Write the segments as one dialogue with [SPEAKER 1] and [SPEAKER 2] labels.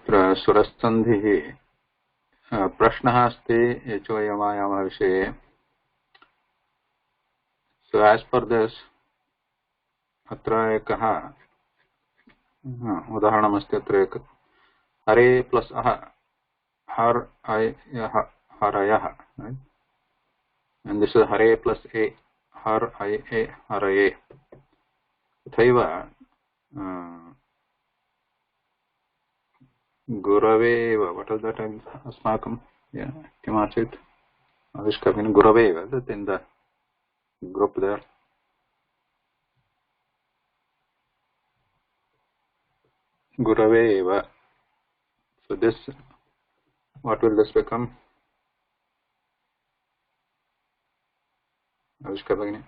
[SPEAKER 1] सुरसन्धिः प्रश्नः अस्ति एचोयमायामः विषये. So as per this, अत्र एकः उदाहरणमस्ति. अत्र एक हरे प्लस अह, हर हरयः, right? And this is हरे प्लस ए, हर ए हरये. तथैव गुरवे एव, what is that अस्माकं किमासीत् आविष्करणं गुरवे एव, that in the group there. Gurave eva. So this, what will this become? Avishka Bhagini.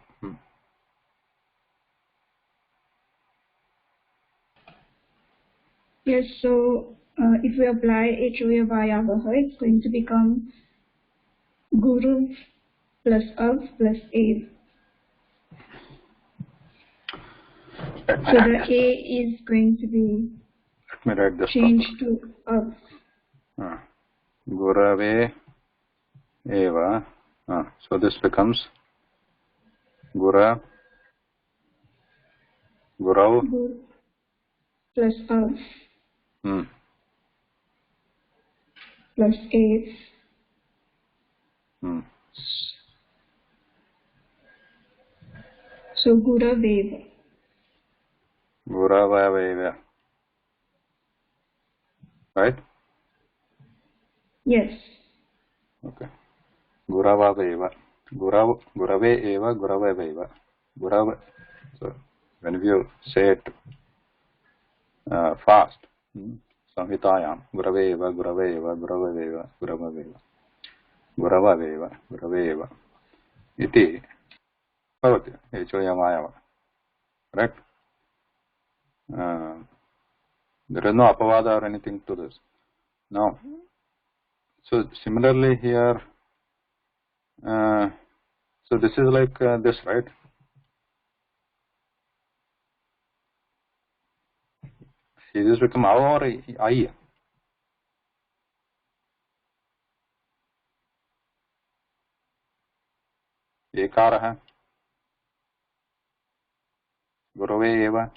[SPEAKER 2] Yes, so if we apply H-O-A Vayavaha, it's going to become Guru plus Av plus Ev. So the A is going to be changed to Av.
[SPEAKER 1] Gurave eva. So this becomes Gura, Gurav
[SPEAKER 2] plus Av plus Ev. So Guraveva.
[SPEAKER 1] Guravaveva. Right?
[SPEAKER 2] Yes.
[SPEAKER 1] Okay. Guravaveva. Gurave eva, Guravaveva. Gurav. So when you say it fast, Samhitayam, Gurave eva, Gurave eva, Guravaveva, Guravaveva, Guravaveva, Guraveva. Iti bhavati echoyamayava. Correct? There is no apavada or anything to this. No. So similarly here, so this is like this, right? Is this become ava or I? Ekarah. Gurave eva.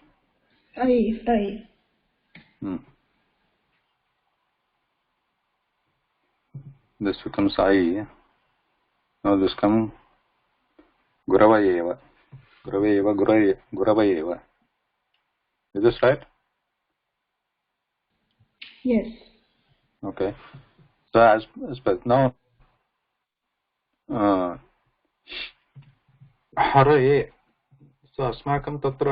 [SPEAKER 2] I.
[SPEAKER 1] This becomes I. Now this comes Guravayeva. Guravayeva, Guravayeva. Is this right?
[SPEAKER 2] Yes.
[SPEAKER 1] Okay. So as now, Haraye. So अस्माकं तत्र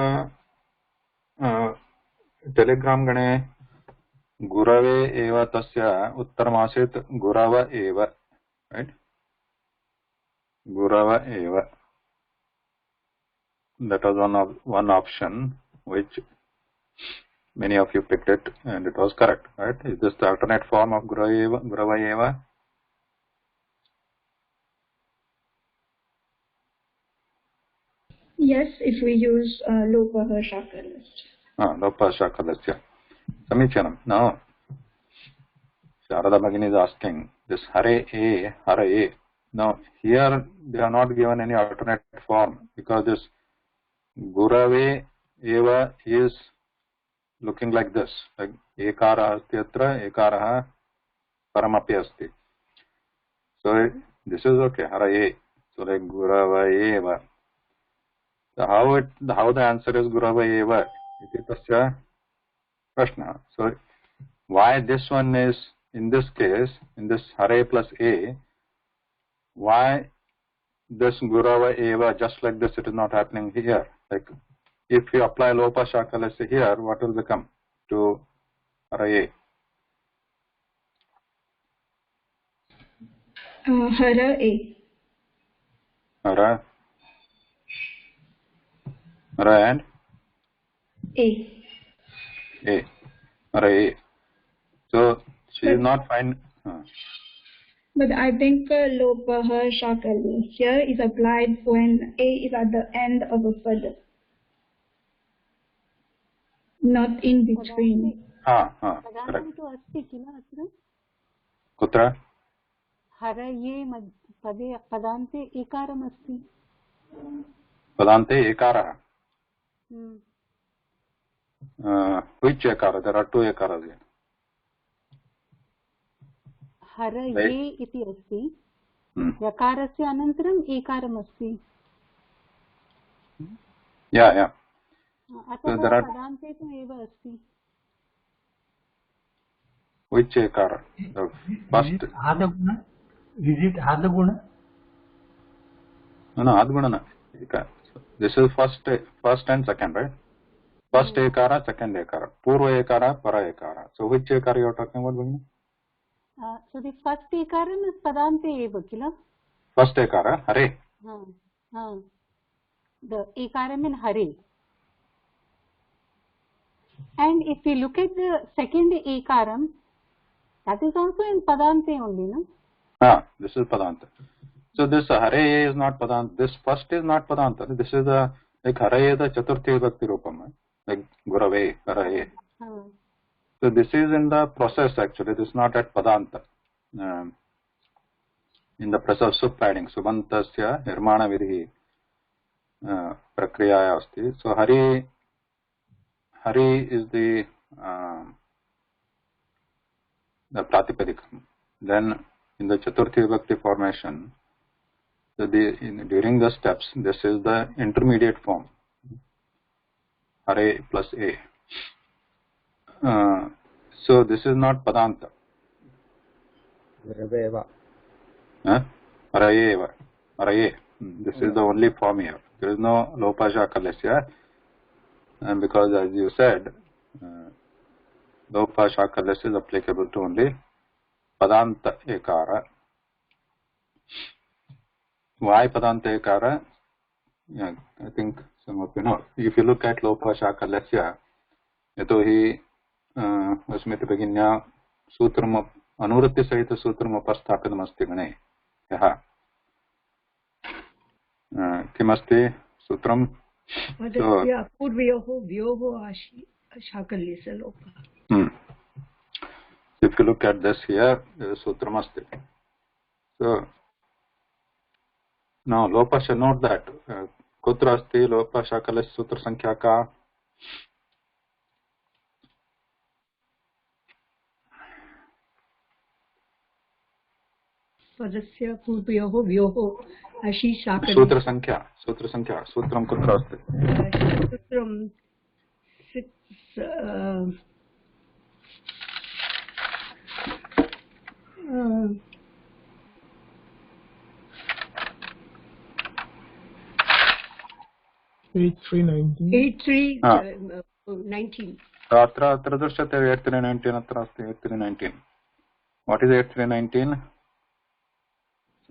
[SPEAKER 1] Telegram गणे गुरवे एव तस्य उत्तरमासीत् गुरव एव, right? Gurava eva. That was one option which many of you picked it, and it was correct, right? Is this the alternate form of Gurava eva?
[SPEAKER 2] Yes, if we use Lopaha Shakalasya.
[SPEAKER 1] Lopaha Shakalasya. Samichanam. Now, Sharada Bhagini is asking this Hare E, Hare E. Now, here they are not given any alternate form because this Gurave eva is looking like this. Like Ekara asti atra, Ekaraha paramapi asti. So this is okay, Hare E. So like Gurava eva. So how the answer is Gurava eva? Iti tasya prashna. So why this one is in this case, in this Hare plus A, why this Gurava eva just like this, it is not happening here? Like if you apply Lopa Shakalasya here, what will become to Hare?
[SPEAKER 2] Hara A.
[SPEAKER 1] Hara. Hara and?
[SPEAKER 2] A.
[SPEAKER 1] A. Hara A. So she is not fine.
[SPEAKER 2] But I think Lopaha Shakali here is applied when A is at the end of a pad, not in between.
[SPEAKER 3] पदान्तं तु अस्ति किल अत्र
[SPEAKER 1] कुत्र
[SPEAKER 3] हरये पदे पदान्ते एकारमस्ति
[SPEAKER 1] पदान्ते एकारः which ekara? There are two ekaras here.
[SPEAKER 3] हरये इति अस्ति यकारस्य अनन्तरम् एकारमस्ति अतः पदान्ते तु एव अस्ति
[SPEAKER 1] which ekara? The first
[SPEAKER 4] adaguna. Is it adaguna?
[SPEAKER 1] No, adaguna no. This is first and second, right? First ekara, second ekara, purva ekara, para ekara. So which ekara you are talking about, Bhagini?
[SPEAKER 3] So the first ekaram is padante eva kila.
[SPEAKER 1] First ekara, hare.
[SPEAKER 3] The ekaram in hare. And if we look at the second ekaram, that is also in padante only, no?
[SPEAKER 1] This is padanta. So this hare is not padanta. This first is not padanta. This is the like hare the chaturthi bhakti rupam, like gurave, hare. So this is in the process actually. This is not at padanta. In the process of subadding, subantasya nirmana vidhi prakriyaya asti. So hare is the pratipadikam. Then in the chaturthi vibhakti formation, so during the steps, this is the intermediate form, hare plus a. So this is not padanta. Harayeva. Haraye. This is the only form here. There is no lopasha kalasya. And because as you said, lopasha kalasya is applicable to only padanta ekara. Why padanta ekara? I think some of you know. If you look at lopasha kalasya, yatohi अस्मिति भगिन्या सूत्रम अनुवृत्ति सहित सूत्रम उपस्थापितम् अस्ति गणे यः किमस्ति सूत्रं
[SPEAKER 5] पूर्वयोः व्योः शाकल्यस्य लोपः.
[SPEAKER 1] If you look at this here, सूत्रम् अस्ति. So now लोपः, note that कुत्र अस्ति लोपः शाकल्यस्य सूत्र संख्या का?
[SPEAKER 5] पदस्य पूर्वयोः व्योः अशि शाकल्य.
[SPEAKER 1] सूत्र संख्या सूत्रं कुत्र अस्ति?
[SPEAKER 5] सूत्रं 8319.
[SPEAKER 1] अत्र दृश्यते 8319 अत्र अस्ति 8319. What is 8319?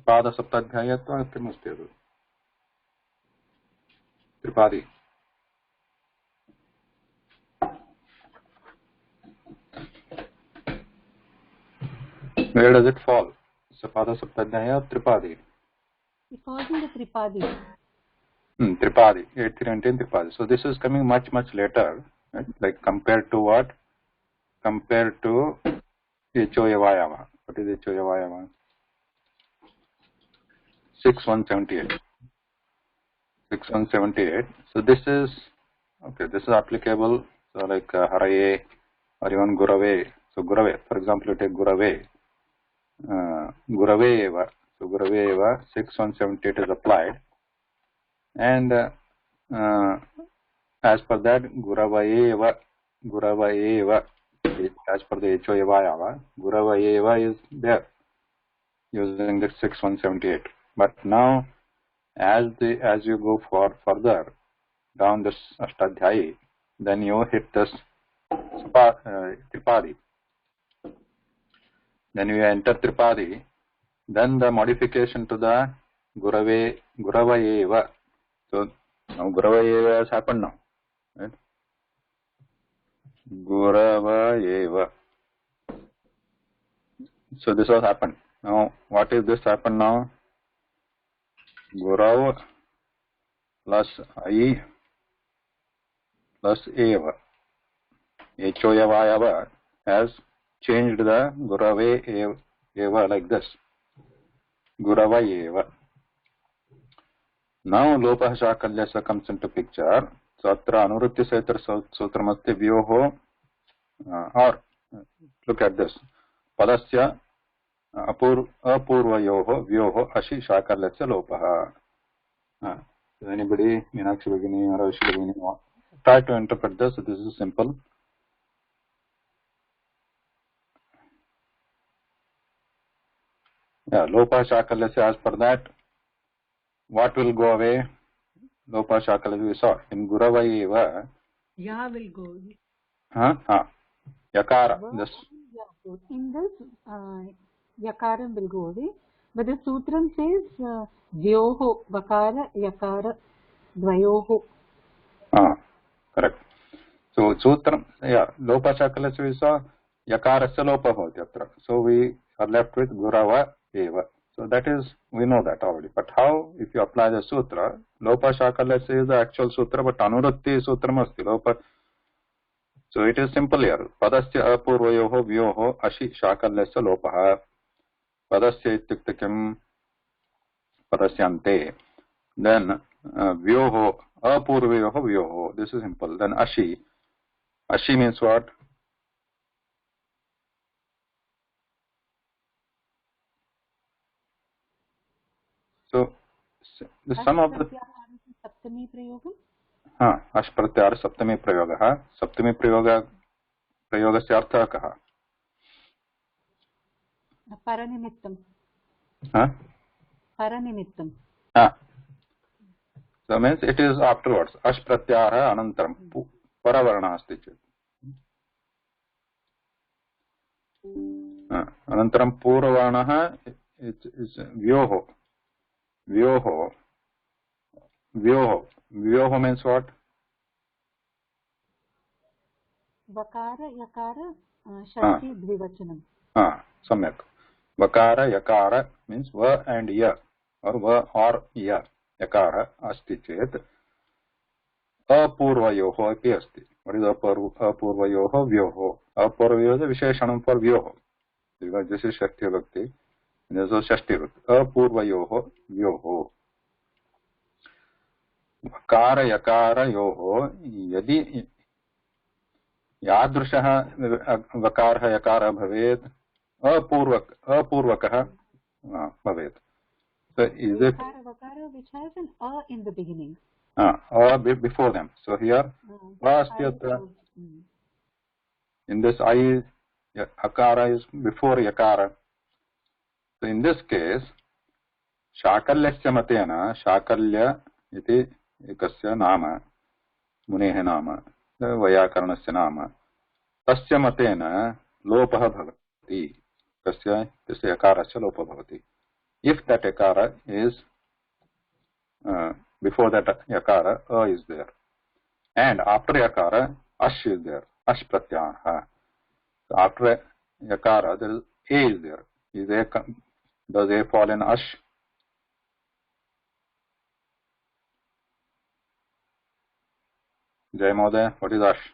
[SPEAKER 1] पाद सप्ताध्यायत्व किमस्ति तद् त्रिपादी. Where does it fall? Sapada Saptadhyaya or Tripadi?
[SPEAKER 3] It falls in the Tripadi.
[SPEAKER 1] Tripadi, 8319 Tripadi. So this is coming much later, right? Like compared to what? Compared to Echoyavayava. What is Echoyavayava? 6178. So this is okay. This is applicable. So like Haraye or even Gurave. So Gurave, for example, you take Gurave. Gurave eva. So Gurave eva 6178 is applied, and as per that Guravaeva as per the Echoyavayava, Guravaeva is there using the 6178. But now, as you go further down this Ashtadhyayi, then you hit this Tripadi. Then you enter Tripadi. Then the modification to the Guravayeva. So now Guravayeva has happened now, right? Guravayeva. So this has happened. Now what is this happened now? Gurav plus I plus Eva. Echoyavayava has changed the Gurave eva like this. Gurava eva. Now Lopah Shakalyasa comes into picture. So atra Anurutya Saitra Sutramasti Vyoho or look at this. Padasya Apurvayoho Vyoho Ashi Shakalyasya Lopaha. Anybody, Meenakshi Bhagini or Ashi Bhagini, try to interpret this. This is simple. Yeah, Lopa Shakalyasya, as per that, what will go away? Lopa Shakalyasya we saw. In Guravaiva,
[SPEAKER 5] Ya will go.
[SPEAKER 1] Yakara. This.
[SPEAKER 3] In this, Yakara will go away. But the Sutram says, Vyoho, Vakara, Yakara, Dvayoho.
[SPEAKER 1] Correct. So, Sutram, yeah, Lopa Shakalyasya we saw, Yakarasya Lopa Bhavati atra. So, we are left with Gurava Eva. So, that is, we know that already. But how, if you apply the Sutra, Lopa Shakalyasya is the actual Sutra, but Anurutti Sutram asti, Lopa. So, it is simple here. Padasya Apurvayoho Vyoho Ashi Shakalyasya Lopaha. Padasya ityukta kim Padasyante. Then, Vyoho Apurvayoho Vyoho. This is simple. Then, Ashi. Ashi means what? So, the sum of the
[SPEAKER 3] Saptami Prayogam?
[SPEAKER 1] Ash Pratyahara Saptami Prayogaha. Saptami Prayogasya artha kaha?
[SPEAKER 3] Paranimittam. Paranimittam.
[SPEAKER 1] So, means it is afterwards. Ash Pratyahara Anantaram. Paravarana asti chet. Anantaram Purvanaha is Vyoho. Vyoho. Vyoho. Vyoho means what?
[SPEAKER 3] Vakara, Yakara, Shakti, Dvivachanam.
[SPEAKER 1] Samyak. Vakara, Yakara means Va and Ya. Or Va or Ya. Yakara asti chet. Apurvayoho api asti. What is Apurvayoho? Vyoho. Apurvayoho is a Visheshanam for Vyoho. Because this is Shakti Bhakti. This is Shashti Bhakti. Apurvayoho Vyoho. Vakara yakara yoho yadi yadrushah vakarah yakara bhavet apurvakah bhavet. So is it
[SPEAKER 3] Vakara which has an A in the beginning.
[SPEAKER 1] Before them. So here in this I akara is before yakara. So in this case Shakalyasya matena Shakalya iti एकस्य नाम मुनेः नाम वैयाकरणस्य नाम तस्य मतेन लोपः भवति तस्य यकारस्य लोपः भवति if that yakara is before that yakara is there and after yakara ash is there ash pratyahara. So after yakara there is a is there. Is a, does a fall in ash? Jay Moday, what is ash?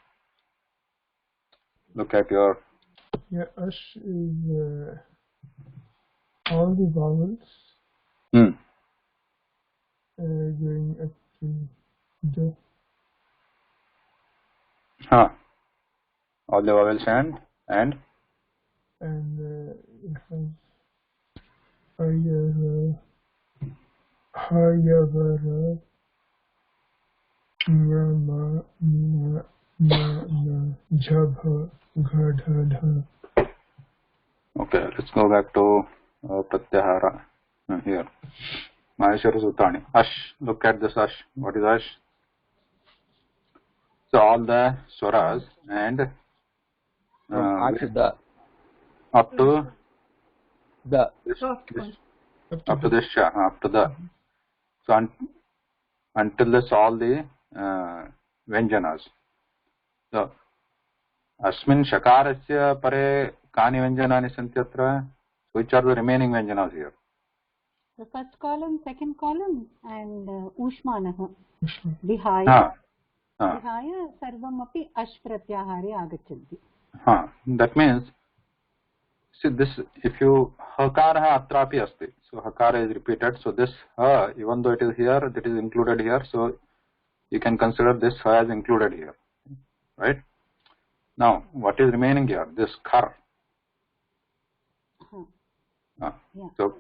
[SPEAKER 1] Look at your...
[SPEAKER 6] Yeah, ash is all the vowels going up to the.
[SPEAKER 1] All the vowels and
[SPEAKER 6] it has hayavara, Rama, Jabha, Gadha.
[SPEAKER 1] Okay, let's go back to Pratyahara here. Maheshwara Sutani. Ash, look at this ash. What is ash? So all the swaras and up to
[SPEAKER 5] the
[SPEAKER 1] up to this sha, up to the. So until this all the Vyanjanas. So Asmin Shakarasya pare kani Vyanjanani santi atra? Which are the remaining Vyanjanas here?
[SPEAKER 3] The first column, second column and Ushmanaha. Vihaya. विहाय सर्वमपि अश् प्रत्याहारे आगच्छन्ति.
[SPEAKER 1] That means, see this, if you hakara atrapi asti, so hakara is repeated, so this ha, even though it is here, that is included here, so you can consider this ha as included here, right? Now what is remaining here? This khar. So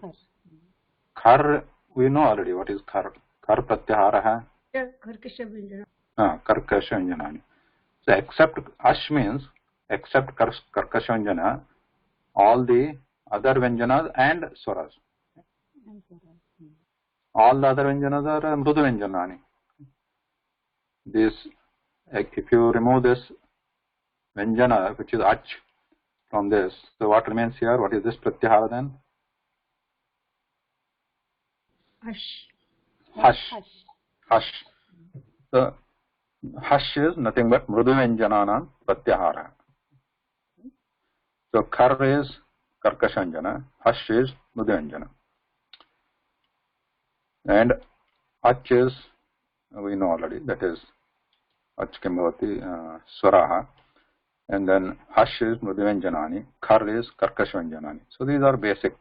[SPEAKER 1] khar, we know already what is khar. Khar pratyahara.
[SPEAKER 5] Karkasha vyanjana.
[SPEAKER 1] Karkasha vyanjana. So except ash means except karkasha vyanjana, all the other vyanjanas and swaras. All the other vyanjanas are mrudu vyanjanani. This, if you remove this vyanjana, which is ach, from this, so what remains here? What is this pratyahara then? Hash. So hash is nothing but mrudu vyanjanana pratyahara. So khar is karkashanjana, hash is mrudu vyanjana, and ach is, we know already, that is ach kimbhavati swaraha, and then hash is mrudu vyanjanani, khar is karkasha vyanjanani. So these are basic,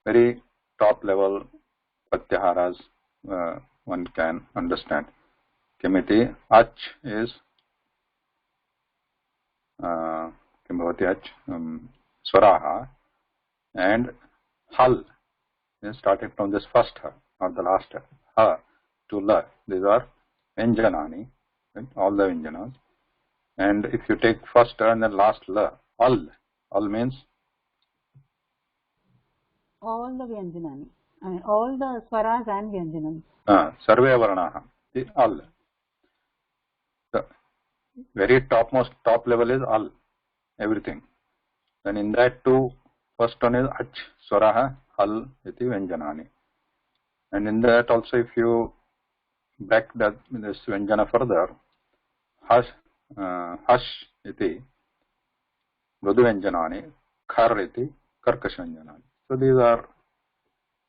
[SPEAKER 1] very top level pratyaharas one can understand. Kimiti ach is kimbhavati ach swaraha, and hal is started from this first ha, not the last ha to la. These are vyanjanani, right? All the vyanjanas. And if you take first and then last la, al means
[SPEAKER 3] all the vyanjanani. I mean all the swaras and vyanjanani.
[SPEAKER 1] Sarve varanaha. The al. The very top level is al, everything. Then in that too, first one is ach, swaraha, hal, iti vyanjanani. And in that also, if you back that this vyanjana further, hash iti mrudu vyanjanani, khar iti karkasha vyanjanani. So these are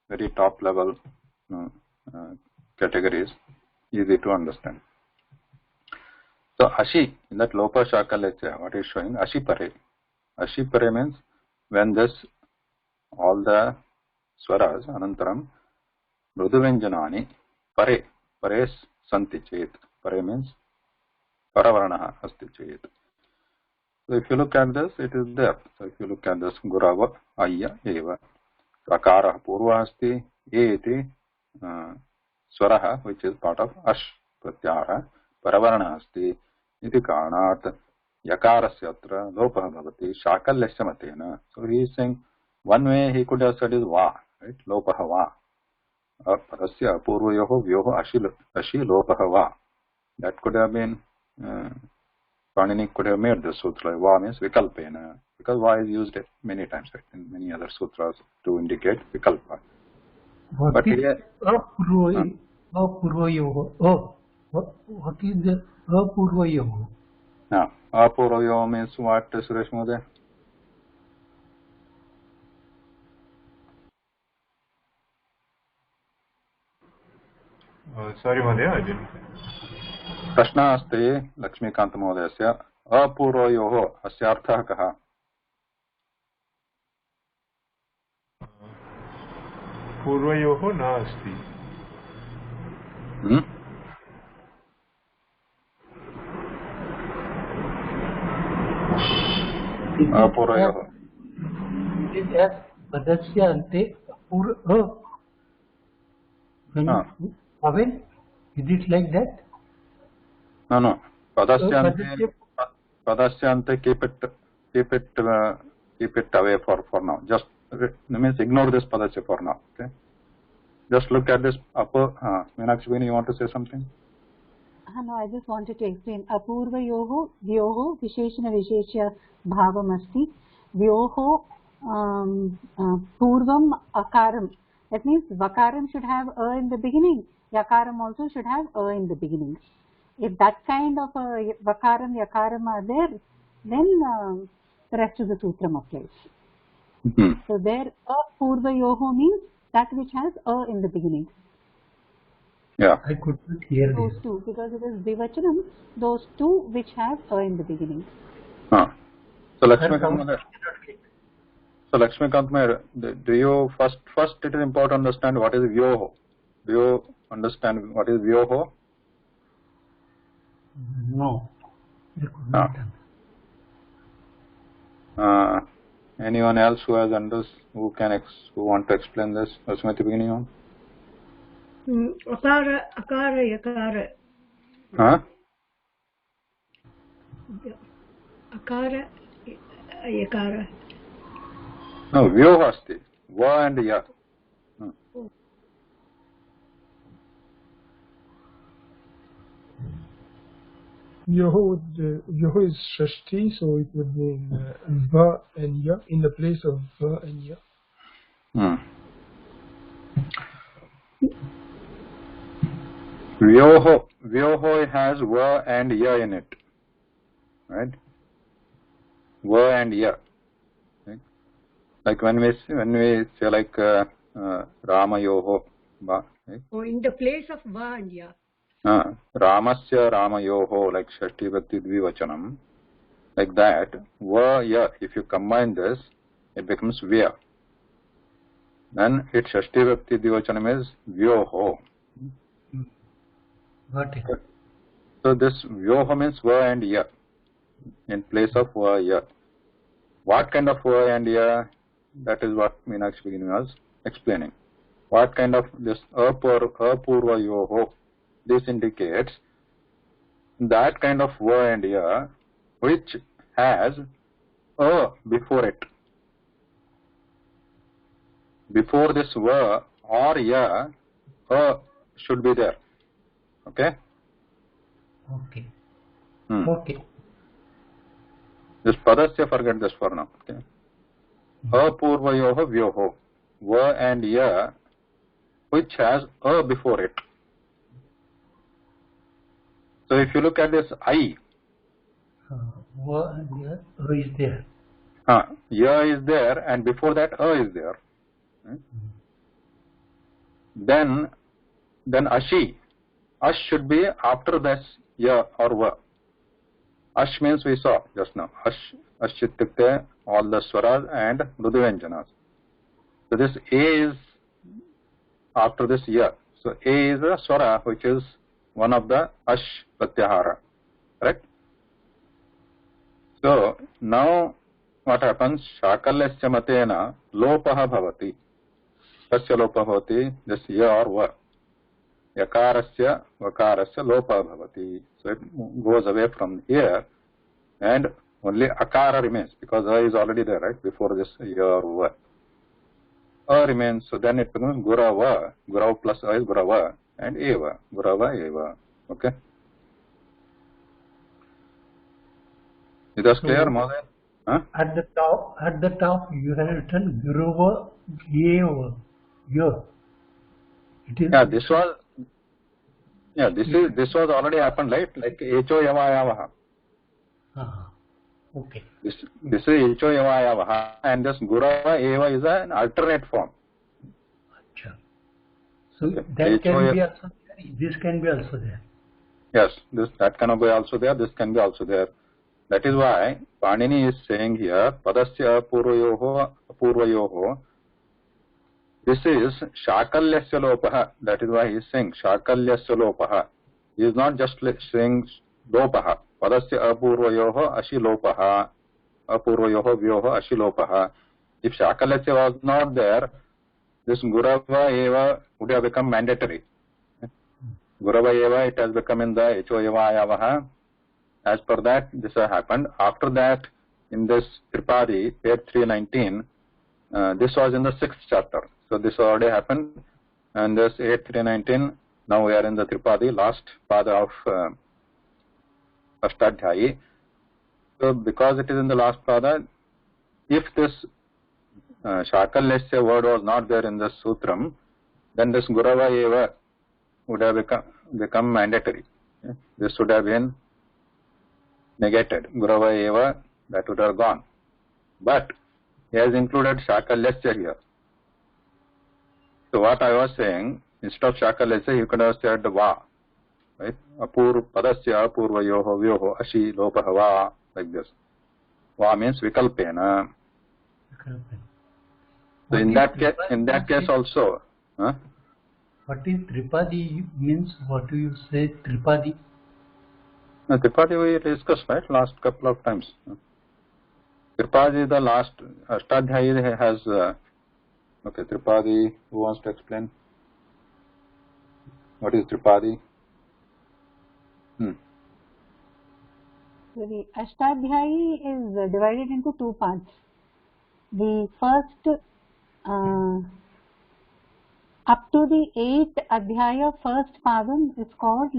[SPEAKER 1] very top level categories, easy to understand. So ashi, in that lopa shaka lecture, what is showing? Ashi pare. Ashi pare means when this, all the swaras, anantaram, mrudu vyanjanani, pare santi chet. Pare means paravaranaha asti chet. So if you look at this, it is there. So if you look at this, gurava, ayya, eva. Akara purva asti, e iti swaraha, which is part of ash pratyahara, paravarana asti, iti karanat, yakarasya atra lopah bhavati, shakalesya matena. So he is saying, one way he could have said is va, right? Lopah va. Parasya apurvayoho vyoho ashi lopah va. That could have been, Panini could have made the sutra. Va means vikalpena, because va is used many times, right, in many other sutras to indicate vikalpa. But here,
[SPEAKER 4] apurvayoho. What is the apurvayoho?
[SPEAKER 1] now apurvayoho means what, Suresh Mode?
[SPEAKER 7] Sorry, Madhya, I didn't.
[SPEAKER 1] प्रश्नः अस्ति लक्ष्मीकान्तमहोदयस्य अपूर्वयोः अस्य अर्थः कः?
[SPEAKER 7] पूर्वयोः न अस्ति.
[SPEAKER 1] अपूर्वयोः.
[SPEAKER 4] It has padasya ante Aven, is it like that?
[SPEAKER 1] No. Padasya ante keep it away for now. Just means ignore this padasya for now. Okay. Just look at this upper. Meenakshi, you want to say something?
[SPEAKER 3] No, I just wanted to explain. Apurvayoho vyoho visheshana vishesha bhavam asti. Vyoho purvam akaram. That means vakaram should have a in the beginning. Yakaram also should have a in the beginning. If that kind of vakaram, yakaram are there, then the rest of the sutram applies. So there, apurvayoho means that which has a in the beginning.
[SPEAKER 1] Yeah.
[SPEAKER 4] I could not hear
[SPEAKER 3] Those
[SPEAKER 4] this.
[SPEAKER 3] two, because it is Dvivachanam, those two which have a in the beginning.
[SPEAKER 1] So
[SPEAKER 4] Her
[SPEAKER 1] Lakshmikant,
[SPEAKER 4] sound I cannot get.
[SPEAKER 1] so Lakshmikant, do you first it is important to understand what is Vyoho. Do you understand what is Vyoho?
[SPEAKER 4] No, I could
[SPEAKER 1] No.
[SPEAKER 4] not understand.
[SPEAKER 1] Anyone else who has who want to explain this? Smriti, beginning on.
[SPEAKER 5] Akara, akara, yakara.
[SPEAKER 1] Huh?
[SPEAKER 5] Akara, yakara.
[SPEAKER 1] No, Vyoho asti. Va and Ya.
[SPEAKER 6] Yoho is Shashti, so it would mean Va and Ya in the place of Va and Ya.
[SPEAKER 1] Vyoho has Va and Ya in it. Right? Va and Ya. Right? Like when we say like Rama Yoho. Right?
[SPEAKER 5] Oh, in the place of va and ya.
[SPEAKER 1] Ramasya Ramayoho, like Shashti Bhakti Dvivachanam, like that, Va Ya, if you combine this, it becomes Vya. Then its Shashti Bhakti Dvivachanam is Vyoho.
[SPEAKER 4] Got it.
[SPEAKER 1] So this Vyoho means Va and Ya, in place of Va Ya. What kind of Va and Ya? That is what Meenakshi beginning was explaining. What kind of this Apurva Yoho? This indicates that kind of Va and Ya which has a before it. Before this Va or Ya, a should be there. Okay?
[SPEAKER 4] Okay. Okay.
[SPEAKER 1] This Padasya, forget this for now. Okay? Apurvayoho Vyoho. Va and Ya which has a before it. So if you look at this I,
[SPEAKER 4] Va and Ya, is there.
[SPEAKER 1] Ya is there and before that A is there. Then Ashi. Ash should be after this Ya or Va. Ash means we saw just now. Ash ityukte all the swaras and mruduvanjanas. So this A is after this Ya. So A is a swara which is one of the Ash pratyahara. Correct? So now what happens? Shakalyasya matena lopaha bhavati. Tasya lopaha bhavati, this Ya or Va. Yakarasya vakarasya lopaha bhavati. So it goes away from here and only Akara remains because A is already there, right? Before this Ya or Va. A remains, so then it becomes Gurava. Gurav plus A is Gurava and Eva. Gurava Eva. Okay? Is that clear, Mahoday?
[SPEAKER 4] At the top, you have written Guruva Eva. Yeah. It is.
[SPEAKER 1] This was already happened, right? Like Echo Yavayavaha.
[SPEAKER 4] Okay.
[SPEAKER 1] This is Echo Yavayavaha and this Gurava Eva is an alternate form.
[SPEAKER 4] Achha. So
[SPEAKER 1] Okay.
[SPEAKER 4] that can be also there. This can be also there.
[SPEAKER 1] Yes, that can be also there, this can be also there. That is why Panini is saying here, Padasya Apurvayoho, this is Shakalyasya Lopaha. That is why he is saying Shakalyasya Lopaha. He is not just saying Lopaha. Padasya Apurvayoho Ashi Lopaha. Apurvayoho Vyoho Ashi Lopaha. If Shakalyasya was not there, this Gurava Eva would have become mandatory. Gurava Eva, it has become in the Echo Eva Ayavaha. As per that, this has happened. After that, in this Tripadi, page 319, this was in the 6th chapter. So this already happened. And this 8319, now we are in the Tripadi, last pada of Ashtadhyayi. So because it is in the last pada, if this Shakalyasya word was not there in the Sutram, then this Gurava Eva would have become mandatory. This would have been negated. Gurava Eva, that would have gone. But he has included Shakalyasya here. So what I was saying, instead of shakalesya you could have said va, right? Padasya apurvayoho vyoho ashi lopah va, like this. Va means vikalpena. So in that case also, huh?
[SPEAKER 4] What is Tripadi means? What do you say Tripadi?
[SPEAKER 1] Tripadi we discussed, right, last couple of times. Tripadi is the last. Ashtadhyayi has. Okay, Tripadi. Who wants to explain? What is Tripadi?
[SPEAKER 3] So the Ashtadhyayi is divided into two parts. The first, up to the 8th Adhyaya, first padam is called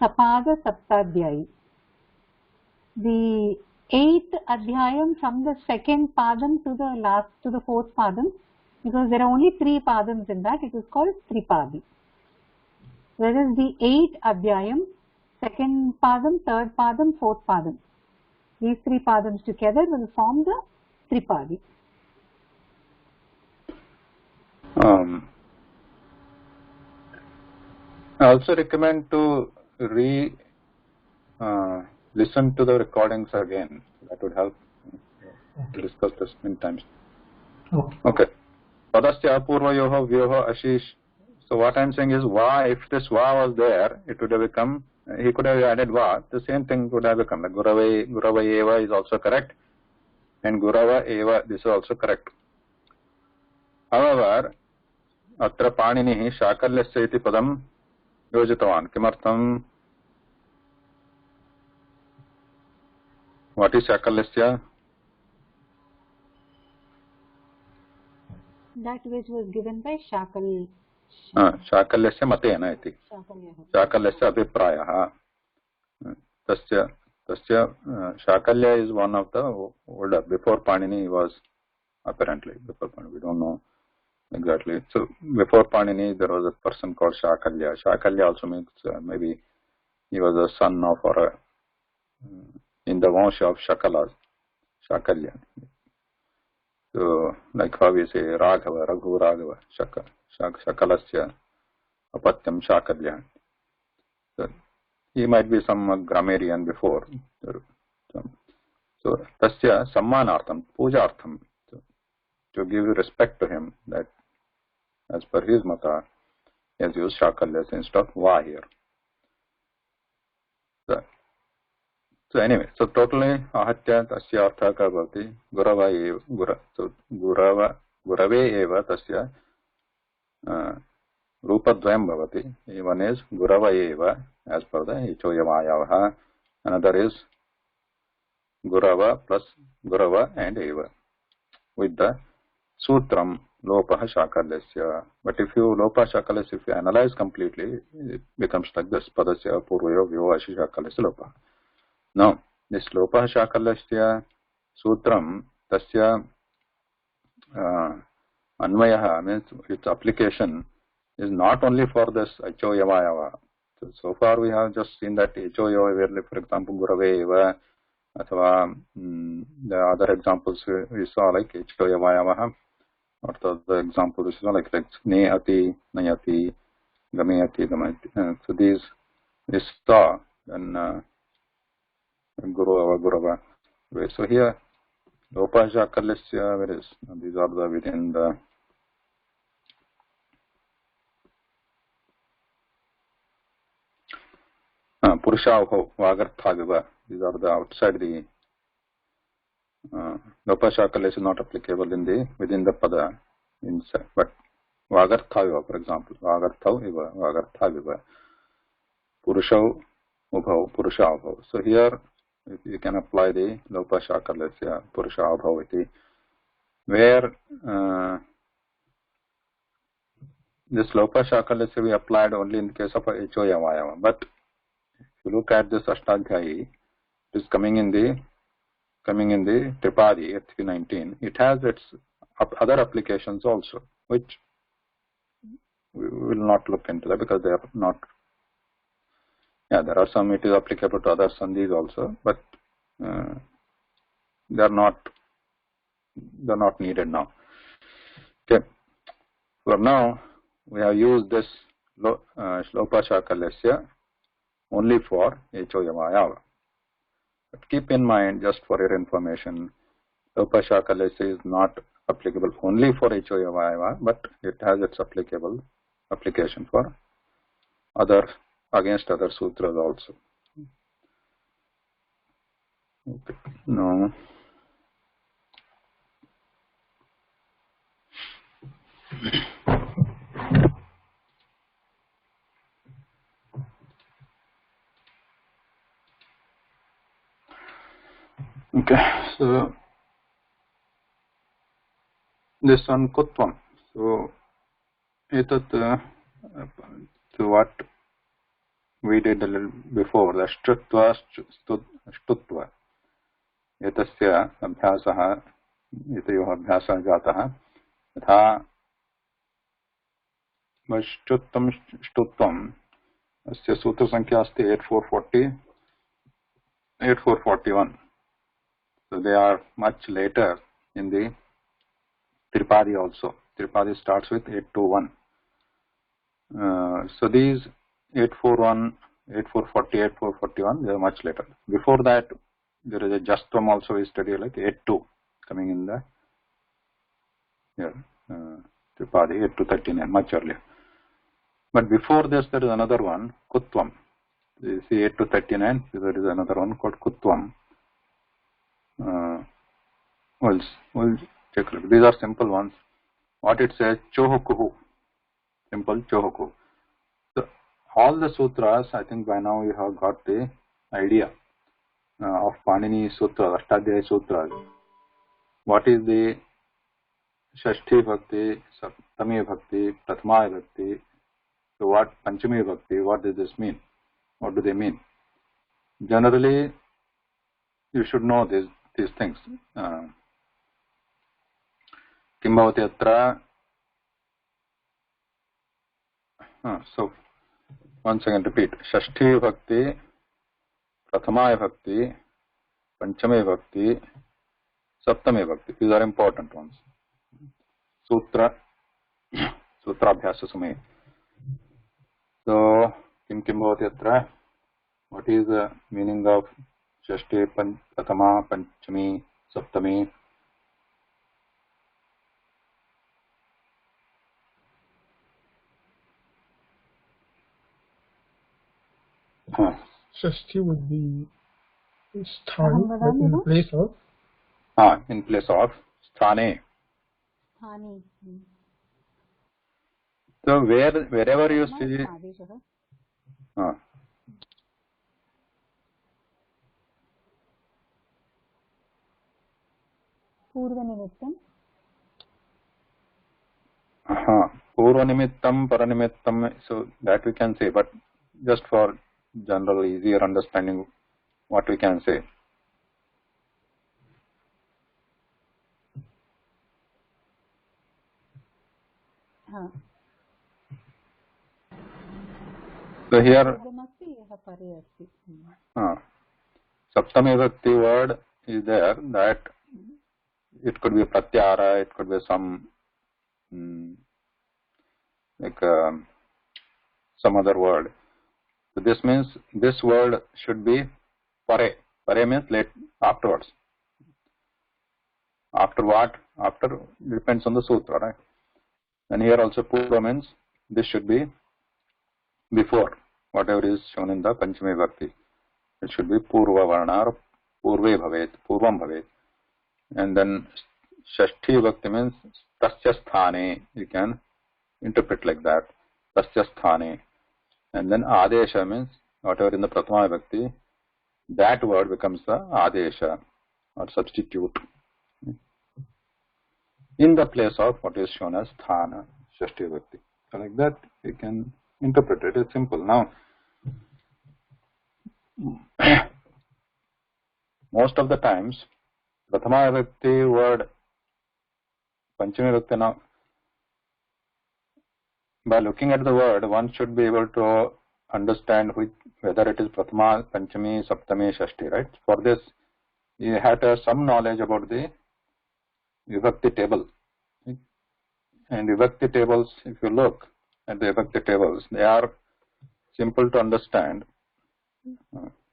[SPEAKER 3] Sapada Saptadhyayi. The 8th Adhyayam from the second padam to the fourth padam, because there are only 3 padams in that, it is called Tripadi. Whereas the 8th Adhyayam, second padam, third padam, fourth padam, these 3 padams together will form the Tripadi.
[SPEAKER 1] I also recommend to listen to the recordings again. That would help. To discuss this many times. Okay. Padasya apurvayoho vyoho ashish. So what I am saying is va, if this va was there, it would have become, he could have added va, the same thing would have become. Like Gurava eva is also correct, and Gurava eva, this is also correct. However, atra paninihi shakalyasya iti padam yojitavan. Kimartham? What is shakalyasya?
[SPEAKER 3] That which was given by Shakal.
[SPEAKER 1] Shakalyasya matena iti. Shakalyasya abhiprayah. Tasya Shakalya is one of the older. Before Panini was apparently. Before Panini, we don't know exactly. So before Panini there was a person called Shakalya. Shakalya also means maybe he was a son of or in the Vansha of Shakalas. Shakalya. So like how we say Raghava, Raghu Raghava, Shakalasya, Apatyam Shakalya. So he might be some grammarian before. So tasya sammanartham, pujartham, to give respect to him, that as per his mata, he has used Shakalya instead of va here. So anyway, so totally ahatya tasya artha ka bhavati gurava eva so gurave eva tasya rupadvayam bhavati. One is gurava eva as per the ichoyavayavaha, another is gurava plus gurava and eva with the sutram lopaha shakalyasya. But if you lopaha shakalyasya, if you analyze completely, it becomes like this: padasya purvayo vyo ashi shakalyasya lopaha. Now, this lopaha shakalyasya sutram tasya anvayaha means its application is not only for this ichoyavayava. So far we have just seen that ichoyava, for example, gurave eva, athava the other examples we saw like ichoyavayavaha, or the examples we saw like neati, nayati, gamayati, gamayati. So these we saw in Gurava. So here, Lopa Shakalyasya, where is? These are the within the Purusha Vagartha. These are the outside the Lopa Shakalyasya is not applicable in the within the Pada inside, but Vagartha, for example, Vagartha, Purusha Ubhav, Purusha Ubhav. So here you can apply the Lopa Shakalyasya, Purusha Ubhavati, where this Lopa Shakalyasya we applied only in the case of Ichoyavayava. But if you look at this Ashtadhyayi, it is coming in the Tripadi, 19. It has its other applications also, which we will not look into that because they are not. Yeah, there are some it is applicable to other sandhis also, but they are not needed now. Okay. For now, we have used this shloka shakalasya only for echo yavayava. But keep in mind, just for your information, shloka shakalasya is not applicable only for echo yavayava, but it has its application for against other sutras also. Okay. No. Okay, so this one kutvam. So etat so what we did a little before, the shtutva shtutva. एतस्य अभ्यासः एतयोः अभ्यासः जातः यथा ष्टुत्वं ष्टुत्वम् अस्य सूत्रसङ्ख्या अस्ति 8441. So they are much later in the Tripadi also. Tripadi starts with 821. So these 841, 8440, 8441, they are much later. Before that, there is a Jastvam also we study like 82 coming in the Tripadi 8239, much earlier. But before this there is another one, Kutvam. You see 8239, there is another one called Kutvam. We'll check a look. These are simple ones. What it says, Chohokuhu. Simple Chohoku. So all the sutras, I think by now you have got the idea of Panini Sutra, Ashtadhyaya Sutras. What is the Shashti Bhakti, Saptami Bhakti, Prathama Bhakti? So what Panchami Bhakti? What does this mean? What do they mean? Generally, you should know these things. Kimbhavati atra. So once again repeat. Shashti Bhakti, Prathama Bhakti, Panchami Bhakti, Saptami Bhakti. These are important ones. Sutrabhyasa Sumay. So, Kim Bhavati atra. What is the meaning of Shashti, Prathama, Panchami, Saptami?
[SPEAKER 6] Shashti would be Sthani, like in place of.
[SPEAKER 1] In place of Sthane.
[SPEAKER 3] Sthani.
[SPEAKER 1] So wherever you see.
[SPEAKER 3] Purvanimittam.
[SPEAKER 1] Purvanimittam, Paranimittam. So that we can say, but just for general easier understanding, what we can say. So here, Saptami Bhakti word is there, that it could be Pratyahara, it could be some some other word. So this means this word should be Pare. Pare means late, afterwards. After what? After depends on the sutra, right? And here also Purva means this should be before whatever is shown in the Panchami Bhakti. It should be Purva Varna or Purve Bhavet, Purvam Bhavet. And then Shashti Bhakti means Tasya Sthane. You can interpret like that. Tasya Sthane. And then Adesha means whatever in the Prathama Bhakti, that word becomes the Adesha or substitute in the place of what is shown as Sthana, Shashti Bhakti. So like that you can interpret it. It's simple. Now, most of the times, Prathama Bhakti word, Panchami Bhakti, now, by looking at the word, one should be able to understand whether it is Prathama, Panchami, Saptami, Shashti, right? For this, you have to have some knowledge about the Vibhakti table. And Vibhakti tables, if you look, at the vibhakti tables, they are simple to understand.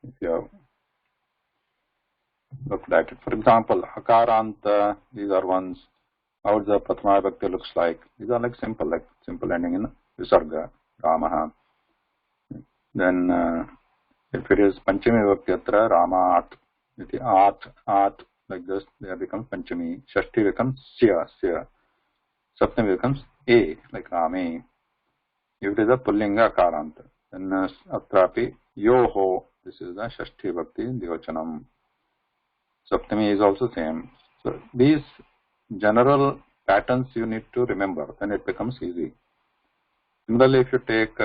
[SPEAKER 1] If you have looked at it, for example, akaranta, these are ones. How the prathama vibhakti looks like? These are like simple ending in visarga, ramaha. Then if it is panchami vibhakti atra ramat, at like this, there becomes panchami. Shashti becomes sya. Saptami becomes a, like rame. If it is a pullinga akaranta, then atrapi yoho. This is the shashti vibhakti divachanam. Saptami is also same. So these general patterns you need to remember, then it becomes easy. Similarly, if you take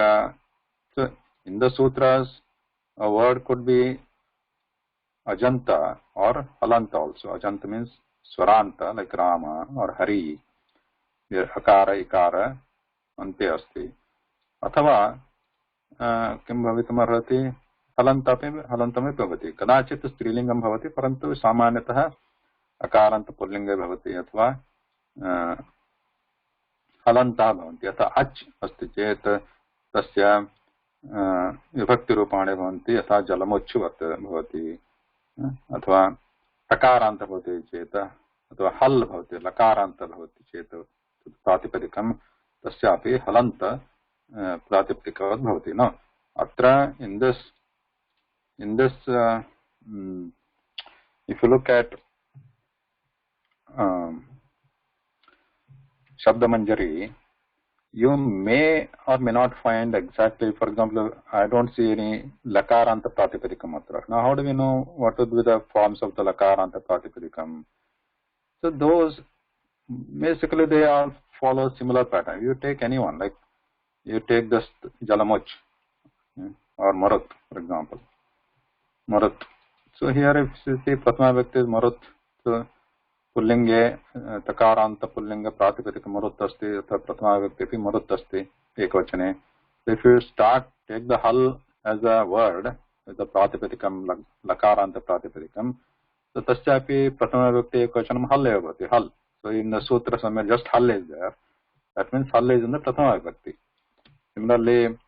[SPEAKER 1] so in the sutras, a word could be ajanta or halanta also. Ajanta means swaranta, like Rama or Hari. There akara, ikara, ante asti. Athava किं भवितुमर्हति हलन्तमे भवति कदाचित् स्त्रीलिङ्गं भवति परन्तु सामान्यतः अकारान्त पुल्लिङ्गे भवति अथवा हलन्तः भवन्ति यथा अच् अस्ति चेत् तस्य विभक्तिरूपाणि भवन्ति यथा जलमुच्छुवत् भवति अथवा अकारान्त भवति चेत् अथवा हल् भवति लकारान्त भवति चेत् प्रातिपदिकं तस्यापि हलन्त प्रातिपदिकवत् भवति न अत्र in this if you look at Shabda Manjari, you may or may not find exactly, for example, I don't see any lakaranta pratipadikam atra. Now how do we know what would be the forms of the lakaranta pratipadikam? So those basically they all follow similar pattern. You take anyone, like you take this Jalamuch or Marut, for example. Marut. So here if you see Prathama Vibhakti is Marut, so Pullinge, Takaranta Pullinga Pratipadika Marut asti, Prathama Vibhakti Marut asti, Ekvachane. So if you take the Hal as a word, as the Pratipadikam, Lakaranta Pratipadikam, so Tasyapi Prathama Vibhakti Ekvachanam Hal evati, Hal. So in the Sutra somewhere just Hal is there. That means Hal is in the Prathama Vibhakti. Similarly,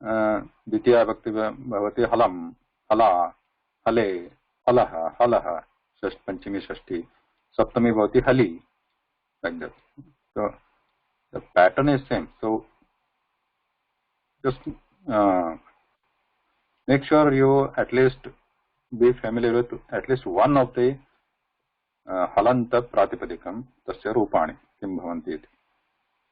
[SPEAKER 1] Ditya Vibhakti Bhavati Halam, Hala, Hale, Halaha, Halaha, Panchami Shashti, Saptami Bhavati Hali, like that. So the pattern is same. So just make sure you at least be familiar with at least one of the Halanta Pratipadikam, Tasya Rupani, Kim Bhavanti.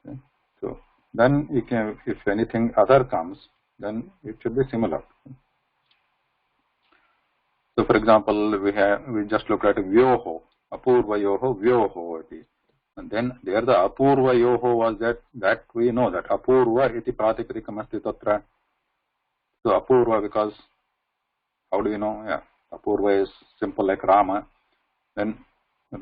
[SPEAKER 1] Okay. So then you can, if anything other comes, then it should be similar. So for example, we just look at Vyoho, Apurva Yoho, Vyoho. And then there the Apurva Yoho was that we know that Apurva iti pratipadikam asti tatra. So Apurva, because how do we know? Yeah, Apurva is simple like Rama. Then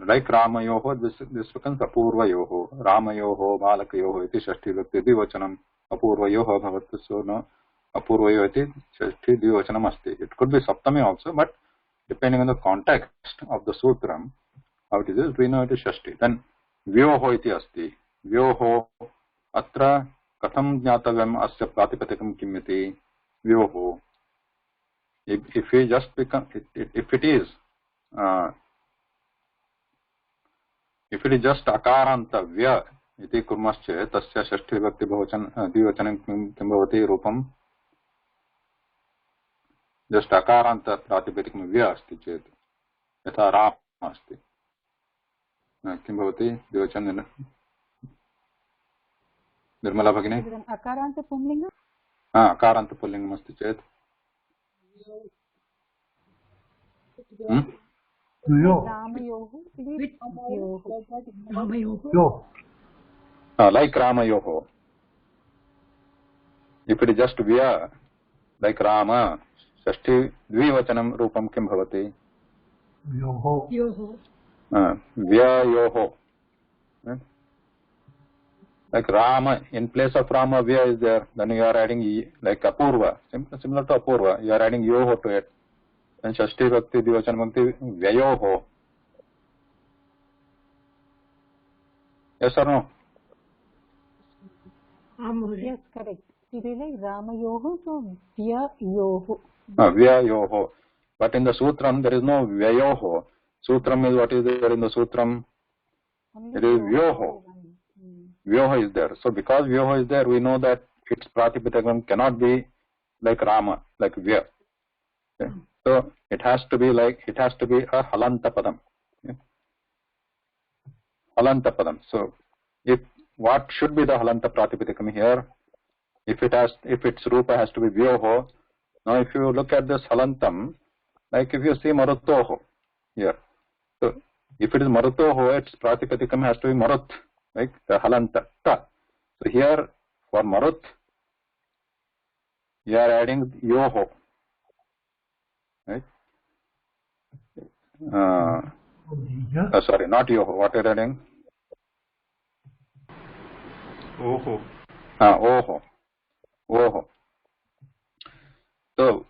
[SPEAKER 1] like Rama Yoho, this becomes Apurva Yoho. Rama Yoho, Balaka Yoho iti Shashti Vibhakti Divachanam. Apurva Yoho bhavati. So no, Apurva Yoho iti Shashti Divachanam asti. It could be Saptami also, but depending on the context of the sutram, how it is, we know it is Shashti. Then Vyoho iti asti. Vyoho atra katham jnatavyam asya pratipadikam kim iti. Vyoho. If we just become, if it is just akaranta vya iti kurmasche tasya shashti vibhakti divachanam kim bhavati rupam just akaranta pratipadikam vya asti chet yatha rama asti kim bhavati divachanam Nirmala Bhagini
[SPEAKER 3] akaranta pullinga
[SPEAKER 1] akaranta pullingam asti chet like Ramayoho. If it is just Vya, like Rama, Shashti Dvivachanam Rupam Kim Bhavati?
[SPEAKER 5] Yoho.
[SPEAKER 1] Vya Yoho. Like Rama, in place of Rama, Vya is there. Then you are adding like Apurva, similar to Apurva. You are adding Yoho to it. Then Shashti Bhakti Dvivachanam Bhakti Vyayoho. Yes or no?
[SPEAKER 3] Yes, correct. It is like Ramayoho, so Vyayoho.
[SPEAKER 1] Vyayoho. But in the Sutram, there is no Vyayoho. Sutram is what is there in the Sutram?
[SPEAKER 3] Only
[SPEAKER 1] It is Vyoho.
[SPEAKER 3] one.
[SPEAKER 1] Vyoho is there. So because Vyoho is there, we know that its Pratipadikam cannot be like Rama, like Vya. Okay. So it has to be a Halanta Padam. Okay. Halanta Padam. So what should be the Halanta Pratipadikam here? If its Rupa has to be Vyoho, now if you look at this Halantam, like if you see Marutoho here, so if it is Marutoho, its Pratipadikam has to be Marut, like the Halanta, Ta. So here for Marut, you are adding Yoho, right? Sorry, not Yoho, what are you adding?
[SPEAKER 7] Oho.
[SPEAKER 1] Oho. Oho. So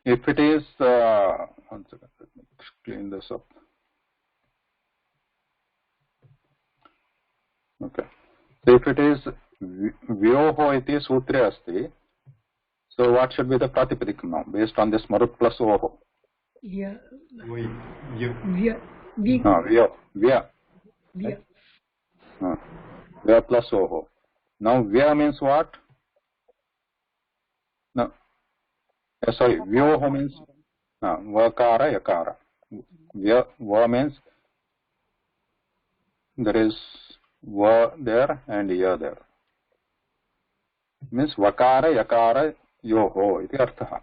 [SPEAKER 1] if it is, one second, let me clean this up. Okay. So if it is Vyoho iti sutre asti, so what should be the Pratipadikam now based on this Marut plus Oho?
[SPEAKER 5] Yeah.
[SPEAKER 7] Vya.
[SPEAKER 1] Vya. Vya plus Oho. Now Vya means what? No. Sorry, Vyoho means Vakara Yakara. Va means there is Va there and Ya there. Means Vakara Yakara Yoho iti artha.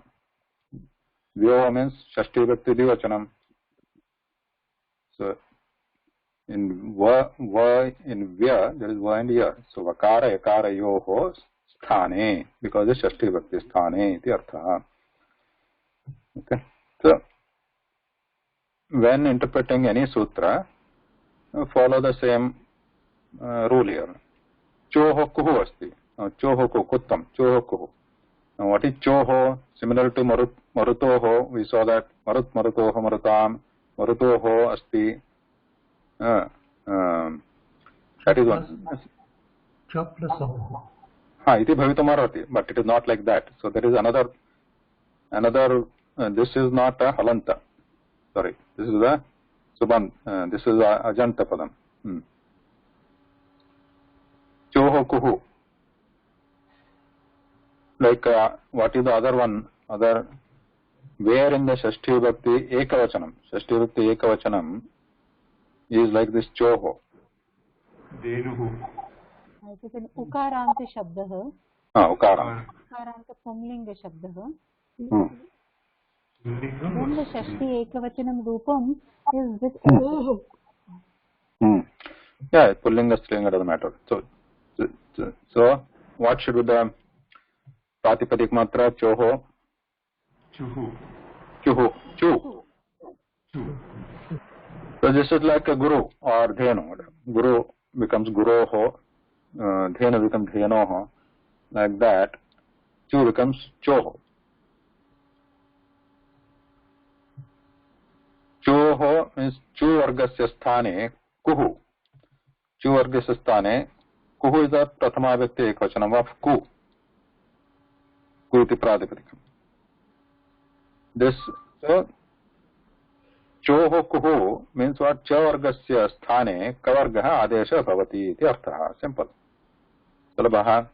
[SPEAKER 1] Vyoho means Shashti Vibhakti Divachanam. So in Va in Vya there is Va and Ya. So Vakara Yakara Yoho sthane, because it's Shashti Vibhakti sthane iti artha. Okay. So when interpreting any sutra, follow the same rule here. Choho kuhu asti. Choho kuhu kuttam. Choho kuhu. Now what is choho? Similar to marutoho, we saw that marutoho marutam, marutoho asti. That is one.
[SPEAKER 4] Cha plus oho.
[SPEAKER 1] Iti bhavitamarati, but it is not like that. So there is another. This is not a halanta. Sorry, this is a suband. This is a ajanta padam. Choho kuhu. Like what is the other one? Where in the Shashti Vibhakti Ekavachanam? Shashti Vibhakti Ekavachanam is like this choho.
[SPEAKER 7] Denuhu.
[SPEAKER 3] It is an Ukaranta Shabdah.
[SPEAKER 1] Ukaranta.
[SPEAKER 3] Ukaranta Pumlinga Shabdah.
[SPEAKER 7] Lingam.
[SPEAKER 3] Then the Shashti Ekavachanam Rupam is with Oho.
[SPEAKER 1] Yeah, Pullinga Stringa doesn't matter. So what should be the Pratipadik Matra? Choho.
[SPEAKER 7] Chuhu.
[SPEAKER 1] Chuhu. Chu. So this is like a Guru or Dhenu. Guru becomes Guroho. Dhenu becomes Dhenoho. Like that. Chu becomes Choho. Choho means Chu Vargasya Sthane Kuhu. Chu Vargasya Sthane Kuhu is the Prathama Vyakti Ekvachanam of Ku. Kuiti Pratipadikam. This, so, Choho Kuhu means what? Cha Vargasya Sthane Kavargaha Adesha Bhavati iti artha. Simple. Sulabha.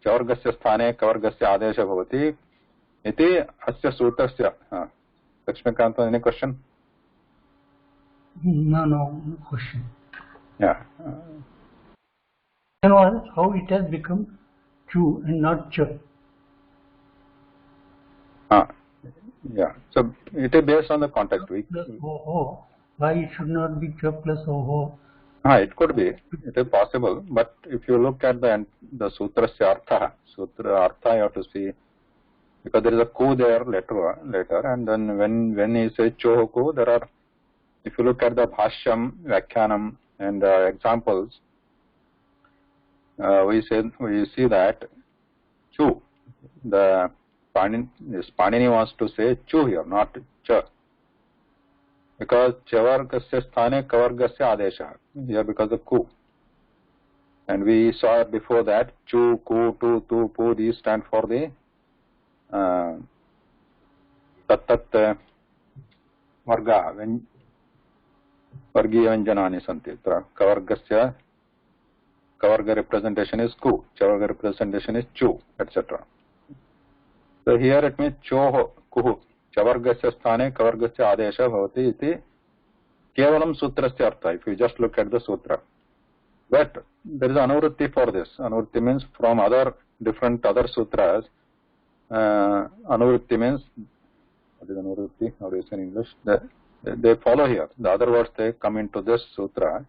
[SPEAKER 1] चवर्गस्य स्थाने कवर्गस्य आदेश भवति इति अस्य सूत्रस्य Laxmikant any question?
[SPEAKER 4] No question.
[SPEAKER 1] Yeah.
[SPEAKER 4] How it has become chu and not cha?
[SPEAKER 1] Yeah. So it is based on the context.
[SPEAKER 4] Plus oho. Why it should not be cha plus oho?
[SPEAKER 1] It could be. It is possible. But if you look at the sutrasya artha, sutra artha you have to see, because there is a ku there later, and then when he says choho ku, there are, if you look at the bhashyam, vyakhyanam, and examples, we see that chu. The Panini wants to say chu here, not cha, because chavargasya sthane kavargasya adesha here because of ku. And we saw before that chu, ku, tu, tu, pu, these stand for the tat varga, vargiya vyanjanani santi. Kavargasya, kavarga representation is ku, chavarga representation is chu, etc. So here it means choho, kuhu, chavargasya sthane kavargasya adesha bhavati iti kevalam sutrasya artha, if you just look at the sutra. But there is anuvritti for this. Anuvritti means from different other sutras. Anuvritti means, what is anuvritti? How do you say in English? They follow here. The other words they come into this sutra,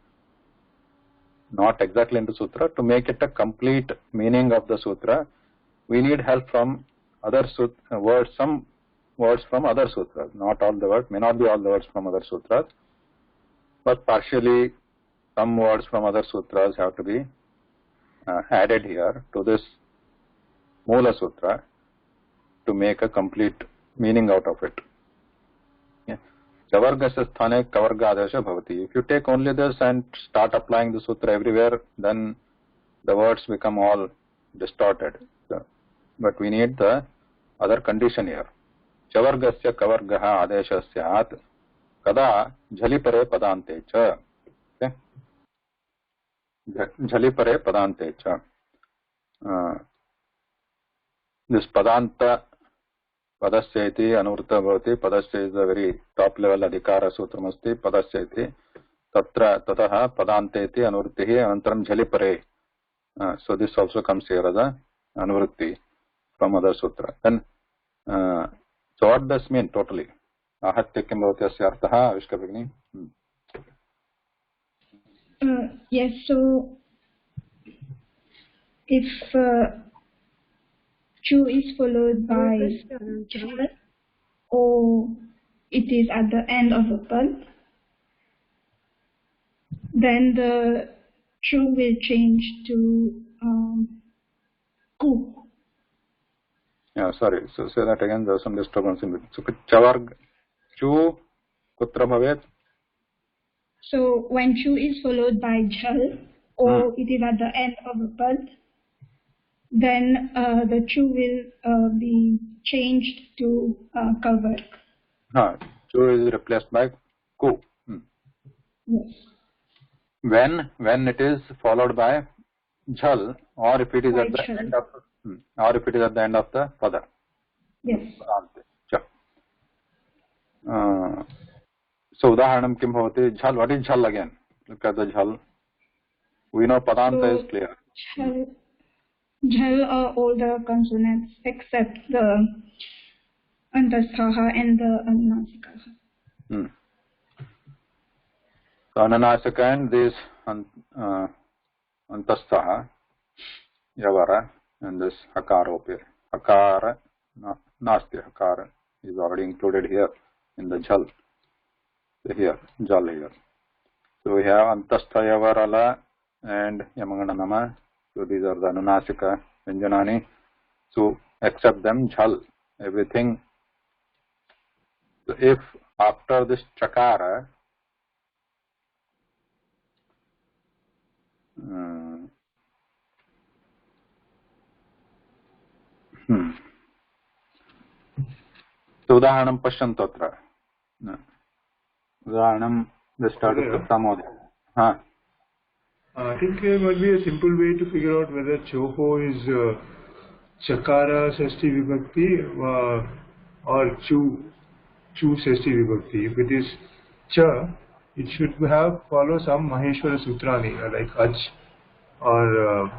[SPEAKER 1] not exactly into sutra. To make it a complete meaning of the sutra, we need help from other words, some words from other sutras. Not all the words, may not be all the words from other sutras, but partially some words from other sutras have to be added here to this Moola Sutra to make a complete meaning out of it. Chavargasya sthane kavarga adesha bhavati. If you take only this and start applying the sutra everywhere, then the words become all distorted. But we need the other condition here. Chavargasya kavargaha adesha syat kada jhalipare padante cha. Jhalipare padante cha. This padanta padasya iti anurta bhavati. Padasya is a very top level adhikara sutram asti. Padasya iti tatra tataha padante iti anurtihi anantaram jhalipare. So this also comes here as a anuvritti from other sutra. Then so what does mean totally? Ahatya kim bhavati asya arthaha Avishka Bhagini?
[SPEAKER 2] Yes, so if chu is followed by jhal, or it is at the end of a pad, then the chu will change to ku.
[SPEAKER 1] Yeah, sorry. So say that again. There was some disturbance in between. So chavarg chu kutra bhavet.
[SPEAKER 2] So when chu is followed by jhal, or it is at the end of a pad, then the chu will be changed to kavar.
[SPEAKER 1] Chu is replaced by ku.
[SPEAKER 2] Yes.
[SPEAKER 1] When it is followed by jhal, or if it is at the end of the pada.
[SPEAKER 2] Yes.
[SPEAKER 1] So udaharanam kim bhavati? Jhal. What is jhal again? Look at the jhal. We know padanta is clear.
[SPEAKER 2] Jhal are all the consonants except the antasthaha and the anunasikaha.
[SPEAKER 1] So anunasika and this antasthaha, yavara, and this hakaropi. Hakara, nasti hakara is already included here in the jhal. Here, jhal here. So we have antastha yavarala and yamagananama. So these are the anunasika vyanjanani. So except them, jhal, everything. So if after this chakara, so udaharanam pashyantu atra. Udaharanam, the start of Samoda.
[SPEAKER 7] I think there might be a simple way to figure out whether choho is chakara sashti vibhakti or chu sashti vibhakti. If it is cha, it should have follow some Maheshwara Sutrani like H or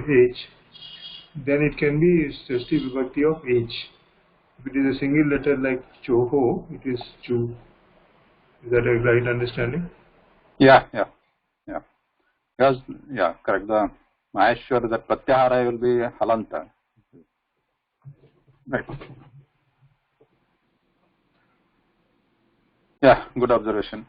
[SPEAKER 7] H. Then it can be sashti vibhakti of H. If it is a single letter like choho, it is chu. Is that a right understanding?
[SPEAKER 1] Yeah. Because, correct. The Maheshwara, the Pratyahara will be halanta. Right. Yeah, good observation.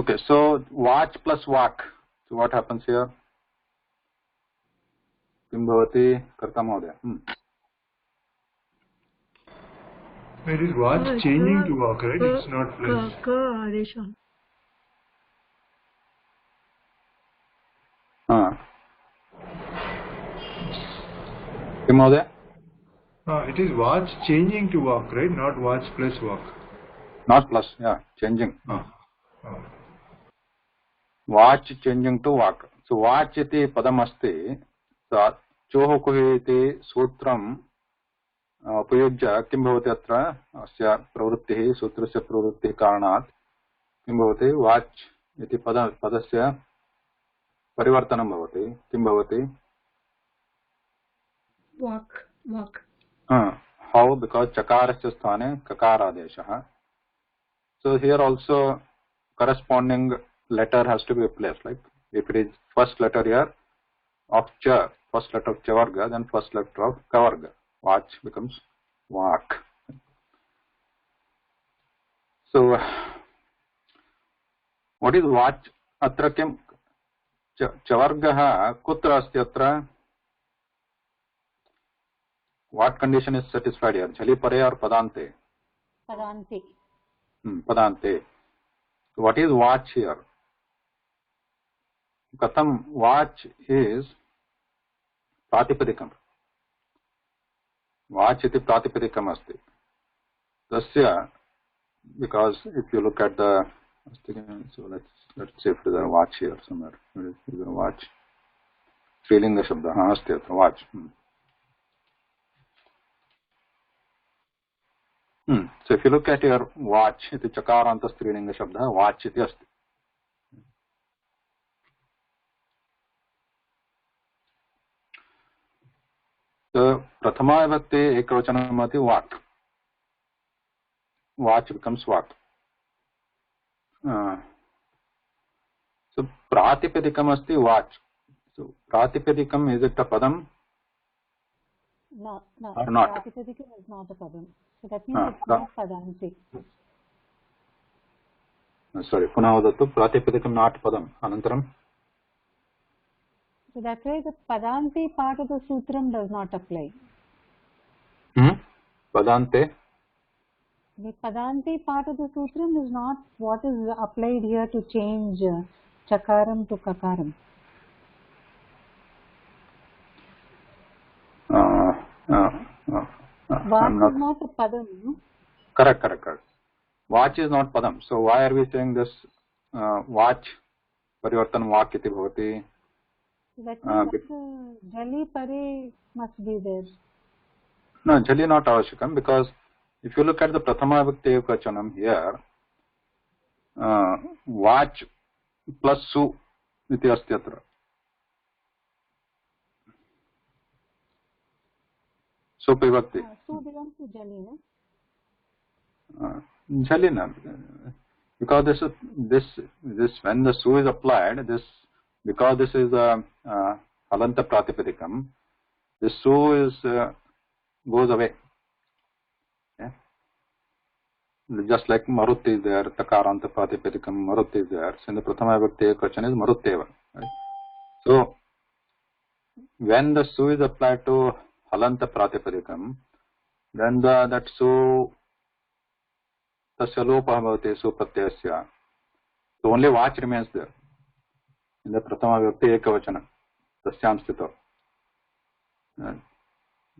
[SPEAKER 1] Okay, so watch plus walk. So what happens here? Kim bhavati karta mahodaya.
[SPEAKER 7] It is watch changing to walk, right? It's not plus.
[SPEAKER 5] Ka adesha.
[SPEAKER 1] Kim mahodaya?
[SPEAKER 7] It is watch changing to walk, right? Not watch plus walk.
[SPEAKER 1] Not plus, yeah, changing. Watch changing to walk. So watch iti padam asti. So choho kuhi iti sutram उपयुज्य किं भवति अत्र अस्य प्रवृत्तिः सूत्रस्य प्रवृत्तिः कारणात् किं भवति वाच् इति पदस्य परिवर्तनं भवति. किं भवति?
[SPEAKER 5] Walk.
[SPEAKER 1] How? Because chakarasya sthane kakaraadeshah. So here also corresponding letter has to be placed. Like if it is first letter here of cha, first letter of chavarga, then first letter of kavarga. Watch becomes walk. So what is watch? Atra kim chavargah kutra asti atra? What condition is satisfied here? Jali pare or padante?
[SPEAKER 3] Padante.
[SPEAKER 1] Padante. So what is watch here? Katham watch is pratipadikam. Watch iti pratipadikam asti. Tasya, because if you look at the, so let's see if there is a watch here somewhere. Is there a watch? Strilinga shabda, asti atra watch. So if you look at your watch, iti chakaranta strilinga shabda, watch iti asti. So prathama vibhakti ekavachanam ati walk. Watch becomes walk. So pratipadikam asti watch. So pratipadikam, is it a padam?
[SPEAKER 3] No,
[SPEAKER 1] or not?
[SPEAKER 3] Pratipadikam is not a padam. So that means it's not padante.
[SPEAKER 1] Sorry, punah vadatu. Pratipadikam not padam. Anantaram?
[SPEAKER 3] So that's why the padante part of the sutram does not apply.
[SPEAKER 1] Padante?
[SPEAKER 3] The padante part of the sutram is not what is applied here to change chakaram to kakaram. Watch is not a padam. No?
[SPEAKER 1] Correct. Watch is not padam. So why are we saying this watch parivartan walk iti bhavati?
[SPEAKER 3] That means jali pare must be there.
[SPEAKER 1] No, jali not avashakam, because if you look at the prathama vibhakti ekavachanam here, watch plus su iti asti atra. Su vibhakti.
[SPEAKER 3] Su belongs to jali, no?
[SPEAKER 1] Jali na. Because this when the su is applied, because this is a halanta pratipadikam, this su is goes away. Yeah? Just like maruti is there, takaranta pratipadikam, maruti is there. So in the prathama vibhakti ekavachan is marutteva. Right? So when the su is applied to halanta pratipadikam, then that su tasya lopah bhavati su pratyasya. So only watch remains there in the prathama vibhakti ekavachana, tasyam sthito.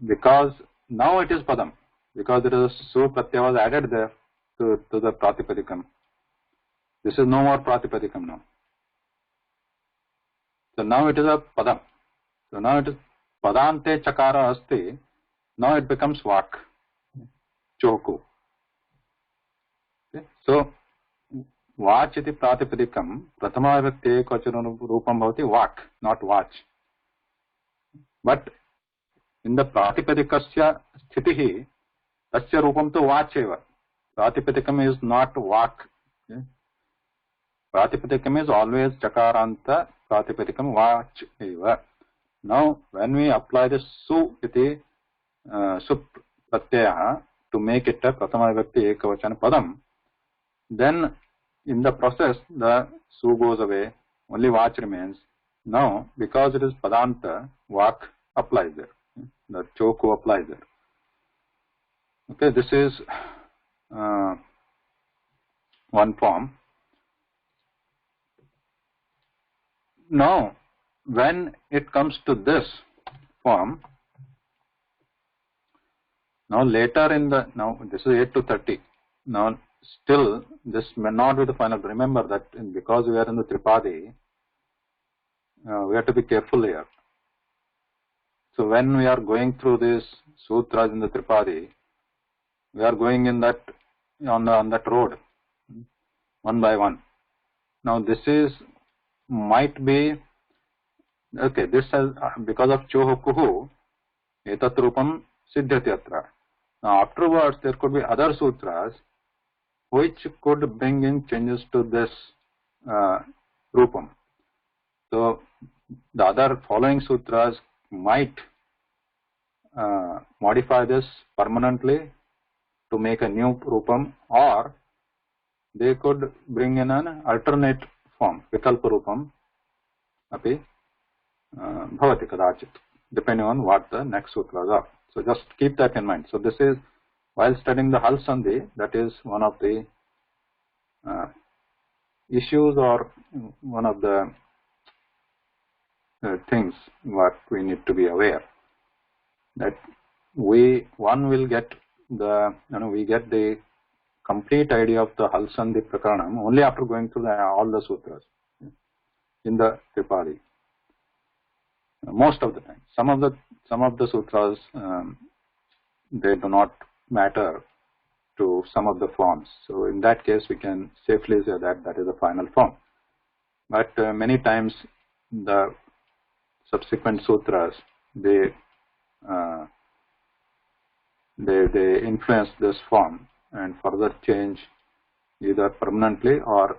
[SPEAKER 1] Because now it is padam, because there is a su pratyaya was added there to the pratipadikam. This is no more pratipadikam now. So now it is a padam. So now it is padante chakara asti. Now it becomes vak, choku. Okay? So watch iti pratipadikam prathama vibhakti ekavachana rupam bhavati vak, not watch. But in the pratipadikasya sthitihi, tasya rupam to watch eva. Pratipadikam is not vak. Okay? Pratipadikam is always chakaranta pratipadikam watch eva. Now when we apply this su iti su pratyaya to make it a prathama vibhakti ekavachana padam, then in the process, the su goes away, only vach remains. Now, because it is padanta, vak applies there. The choku applies there. Okay, this is one form. Now, when it comes to this form, now later in the, now this is 8 to 30. Now, still, this may not be the final. Remember that because we are in the Tripadi, we have to be careful here. So when we are going through these sutras in the Tripadi, we are going in that on that road, one by one. Now this is might be okay. This has because of chohu kuhu, etat rupam siddhyati atra. Now afterwards there could be other sutras which could bring in changes to this rupam. So the other following sutras might modify this permanently to make a new rupam, or they could bring in an alternate form, vikalpa rupam api bhavati kadachit, depending on what the next sutras are. So just keep that in mind. So this is, while studying the Hal Sandhi, that is one of the issues or one of the things what we need to be aware, that one will get the, we get the complete idea of the Hal Sandhi Prakaranam only after going through all the sutras in the Tripadi. Most of the time, some of the sutras they do not matter to some of the forms. So in that case, we can safely say that that is the final form. But many times the subsequent sutras they influence this form and further change either permanently or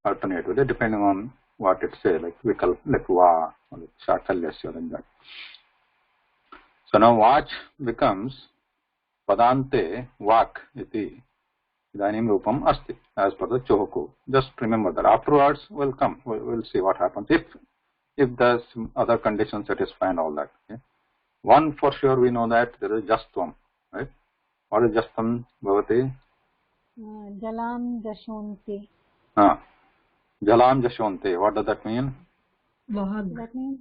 [SPEAKER 1] alternatively, depending on what it says, like vikal, like va, or like shakalyasya, like that. So now vach becomes padante vak iti idanim rupam asti, as per the chohu. Just remember that. Afterwards we'll come, we'll see what happens if there's other conditions satisfy and all that. Okay? One for sure we know that there is justvam, right? What is jastam, bhavati?
[SPEAKER 3] Jalam jashonti.
[SPEAKER 1] Jalam jashonte. What does that mean?
[SPEAKER 5] Vahag.
[SPEAKER 3] That means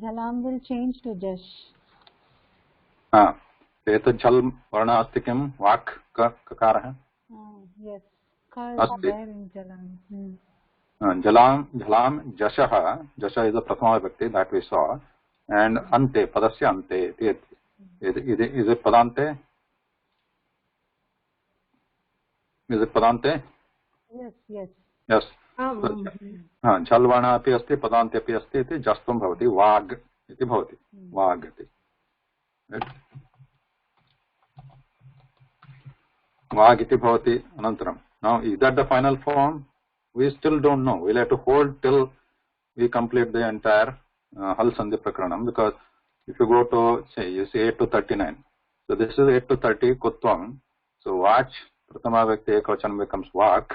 [SPEAKER 3] jalam will change to jash.
[SPEAKER 1] Eta jal varna asti kim? Vak kakara hai?
[SPEAKER 3] Yes. Ka is there in jalam.
[SPEAKER 1] Jalam jashaha. Jasha is the prathama vibhakti that we saw. And ante, padasya ante. Is it padante? Is it padante?
[SPEAKER 3] Yes, yes.
[SPEAKER 1] Yes. Jhalvana api asti, padante api asti, iti jastam bhavati, vag iti bhavati. Vag iti. Right? Vag iti bhavati anantaram. Now, is that the final form? We still don't know. We'll have to hold till we complete the entire Hal Sandhi Prakaranam, because if you go to, say, you see 8 to 39. So this is 8 to 30, Kutvam. So Vach, Pratama Vyakti Ekvachan becomes Vak.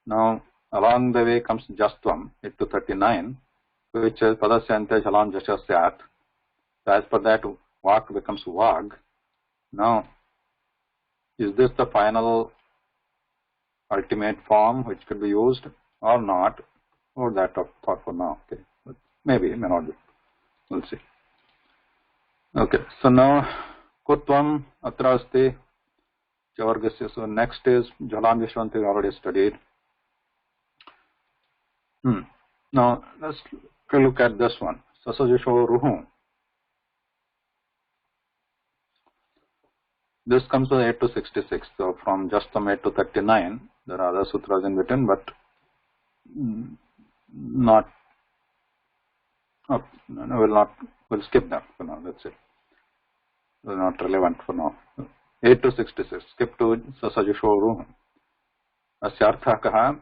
[SPEAKER 1] Now, along the way comes Jastvam, 8 to 39, which is Padasyante Jalam Jashasyat. So as per that, Vak becomes Vag. Now, is this the final ultimate form which could be used or not? Or that of thought for now. Okay. But maybe, may not be. We'll see. Okay. So now, Kutvam atra asti Chavargasya. So next is Jalam Yashwanti, we already studied. Now, let's look at this one. Sasajusho Ruhu. This comes to 8 to 66. So from Jastam 8 to 39, there are other sutras in between, but not, we'll skip them for now. That's it. They're not relevant for now. 8 to 66. Skip to Sasajusho Ruhu. Asyartha kaha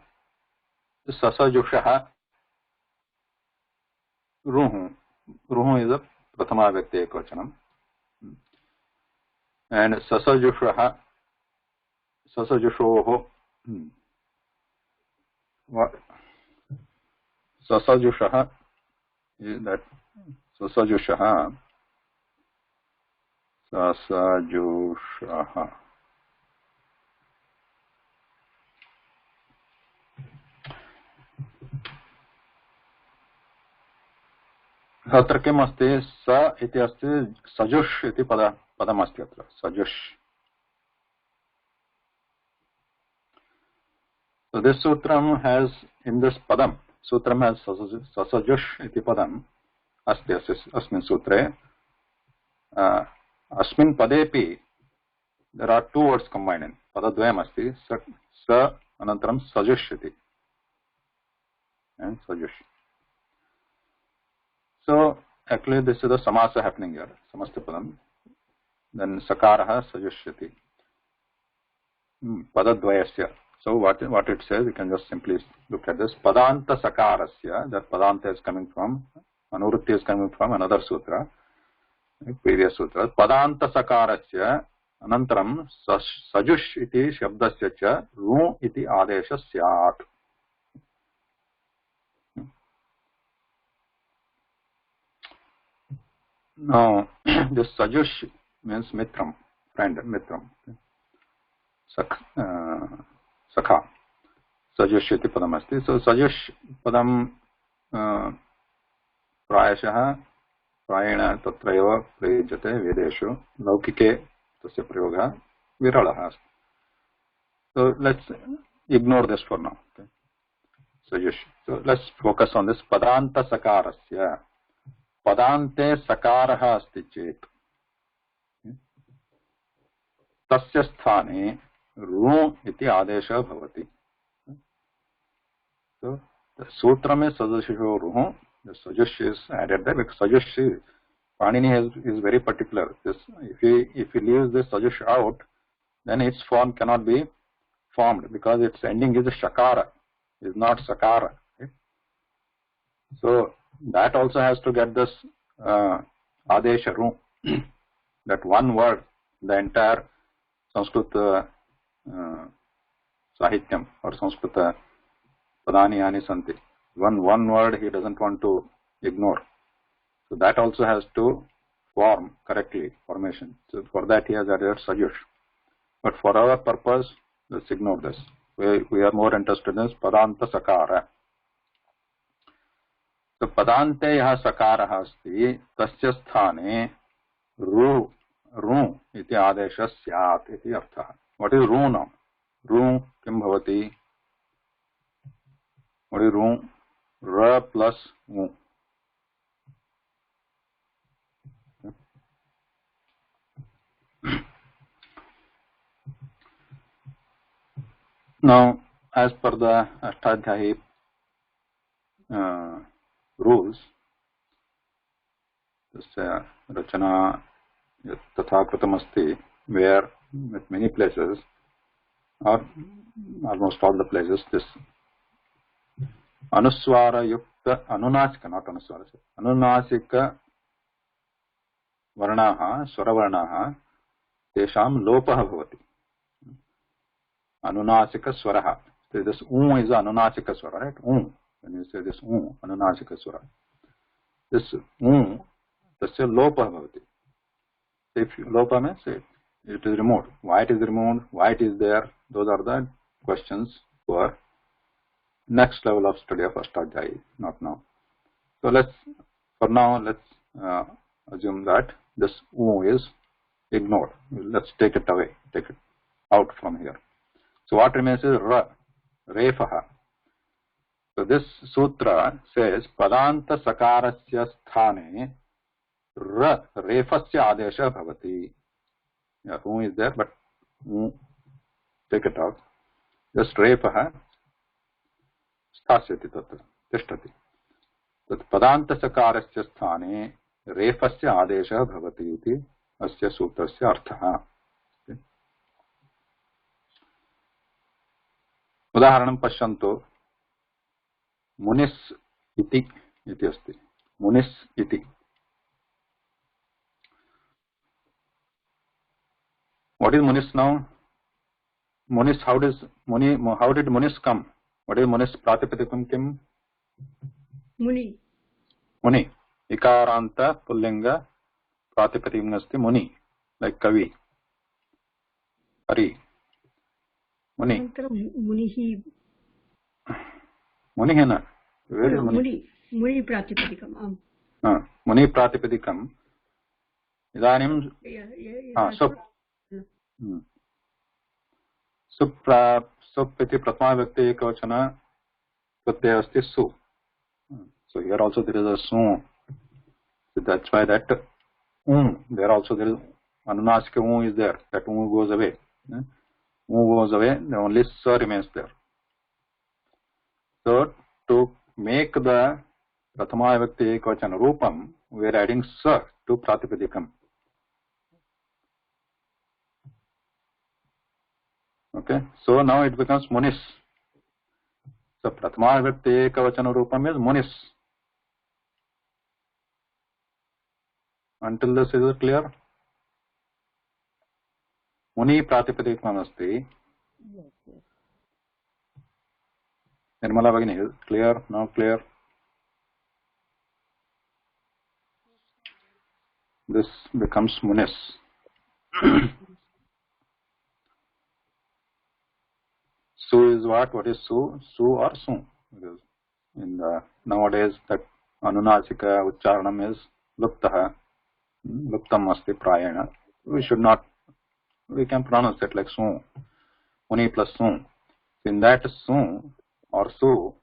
[SPEAKER 1] Sasajushaha Ruhu. Ruhu is a Prathama Vyakti Ekvachanam. And Sasajushaha, Sasajushoho. Sasajushah is that Sasajushah. Sasajushah. अत्र किम् अस्ति स इति अस्ति सजुष् इति पदमस्ति अत्र सजुष्. So this sutram has in this padam sutram has sasajush iti padam asti asmin sutre. Asmin padepi there are two words combined in padadvayam asti sa anantaram sajush iti and sajush. So actually this is the samasa happening here, samasta padam, then sakaraha sajushyati padadvayasya. So what it says, you can just simply look at this. Padanta sakarasya, that padanta is coming from, anurukti is coming from another sutra, previous sutra. Padanta sakarasya anantaram sajush iti shabdasya cha ru iti adesha syat. Now, this sajush means mitram, friend, mitram. Sakha. Sajush iti padam asti. So, sajush padam prayashah prayena tatraiva prayajate vedeshu laukike tasya prayoga viralaha asti. So, let's ignore this for now. Okay. Sajush. So, let's focus on this padanta sakarasya. Padante sakarah asti chet tasya sthane ru iti adesha bhavati. So the sutra mein sajusho ruh, the sajush is added there because sajush Panini is very particular. This if he leaves this sajush out, then its form cannot be formed because its ending is a shakara, is not sakara. Okay? So that also has to get this adesha ru, that one word, the entire Sanskrit sahityam or Sanskrit padani yani santi. One word he doesn't want to ignore. So that also has to form correctly, formation. So for that he has added sajush. But for our purpose, let's ignore this. We are more interested in padanta sakara. So padante yaha sakara asti tasya sthane ru iti adesha syat iti artha. What is ru now? Ru kim bhavati? What is ru? Ra plus u. Now, as per the Ashtadhyayi rules, this rachana tatha kritamasti, where at many places, or almost all the places, this anuswara yukta anunasika, not anuswara, anunasika varnaha, swara varnaha, tesham lopah bhavati. Anunasika swaraha. So this is anunasika swara, right? When you say this anunasika swara. This tasya lopah bhavati. If lopa means it is removed. Why it is removed? Why it is there? Those are the questions for next level of study of Ashtadhyayi, not now. So for now, let's assume that this is ignored. Let's take it away, take it out from here. So what remains is ra, refaha. So this sutra says padanta sakarasya sthane ra refasya adesha bhavati. Yeah, who is there, but take it out. Just refaha sthasyati tatra tishtati. Tat padanta sakarasya sthane refasya adesha bhavati iti asya sutrasya arthaha. उदाहरणं पश्यन्तु मुनिस् इति अस्ति मुनिस् इति what is munis now? Munis, how did munis come? What is munis pratipadikam kim?
[SPEAKER 5] Muni.
[SPEAKER 1] Muni. Ikaranta pullinga pratipadikam asti muni. Like Kavi. Hari. Muni.
[SPEAKER 5] Munihi.
[SPEAKER 1] Muni hai na? Where is
[SPEAKER 5] Muni? Muni pratipadikam.
[SPEAKER 1] Muni pratipadikam. Idanim. Sup iti pratma vyakti ekavachana pratyaya asti su. So here also there is a su. So that's why that there also there is anunasika is there. That goes away. Goes away, then only sa remains there. So to make the prathama vyakti ekavachana rupam, we are adding sa to pratipadikam. Okay, so now it becomes munis. So prathama vyakti ekavachana rupam is munis. Until this is clear? Muni pratipadikam asti.
[SPEAKER 3] Yes, yes.
[SPEAKER 1] Nirmala Bhagini, is clear? Now clear? This becomes munis. Su is what? What is su? Su or su? Because in the nowadays that anunasika ucharanam is luptaha. Luptam asti prayana. We should not. We can pronounce it like su. Muni plus su. In that su or su,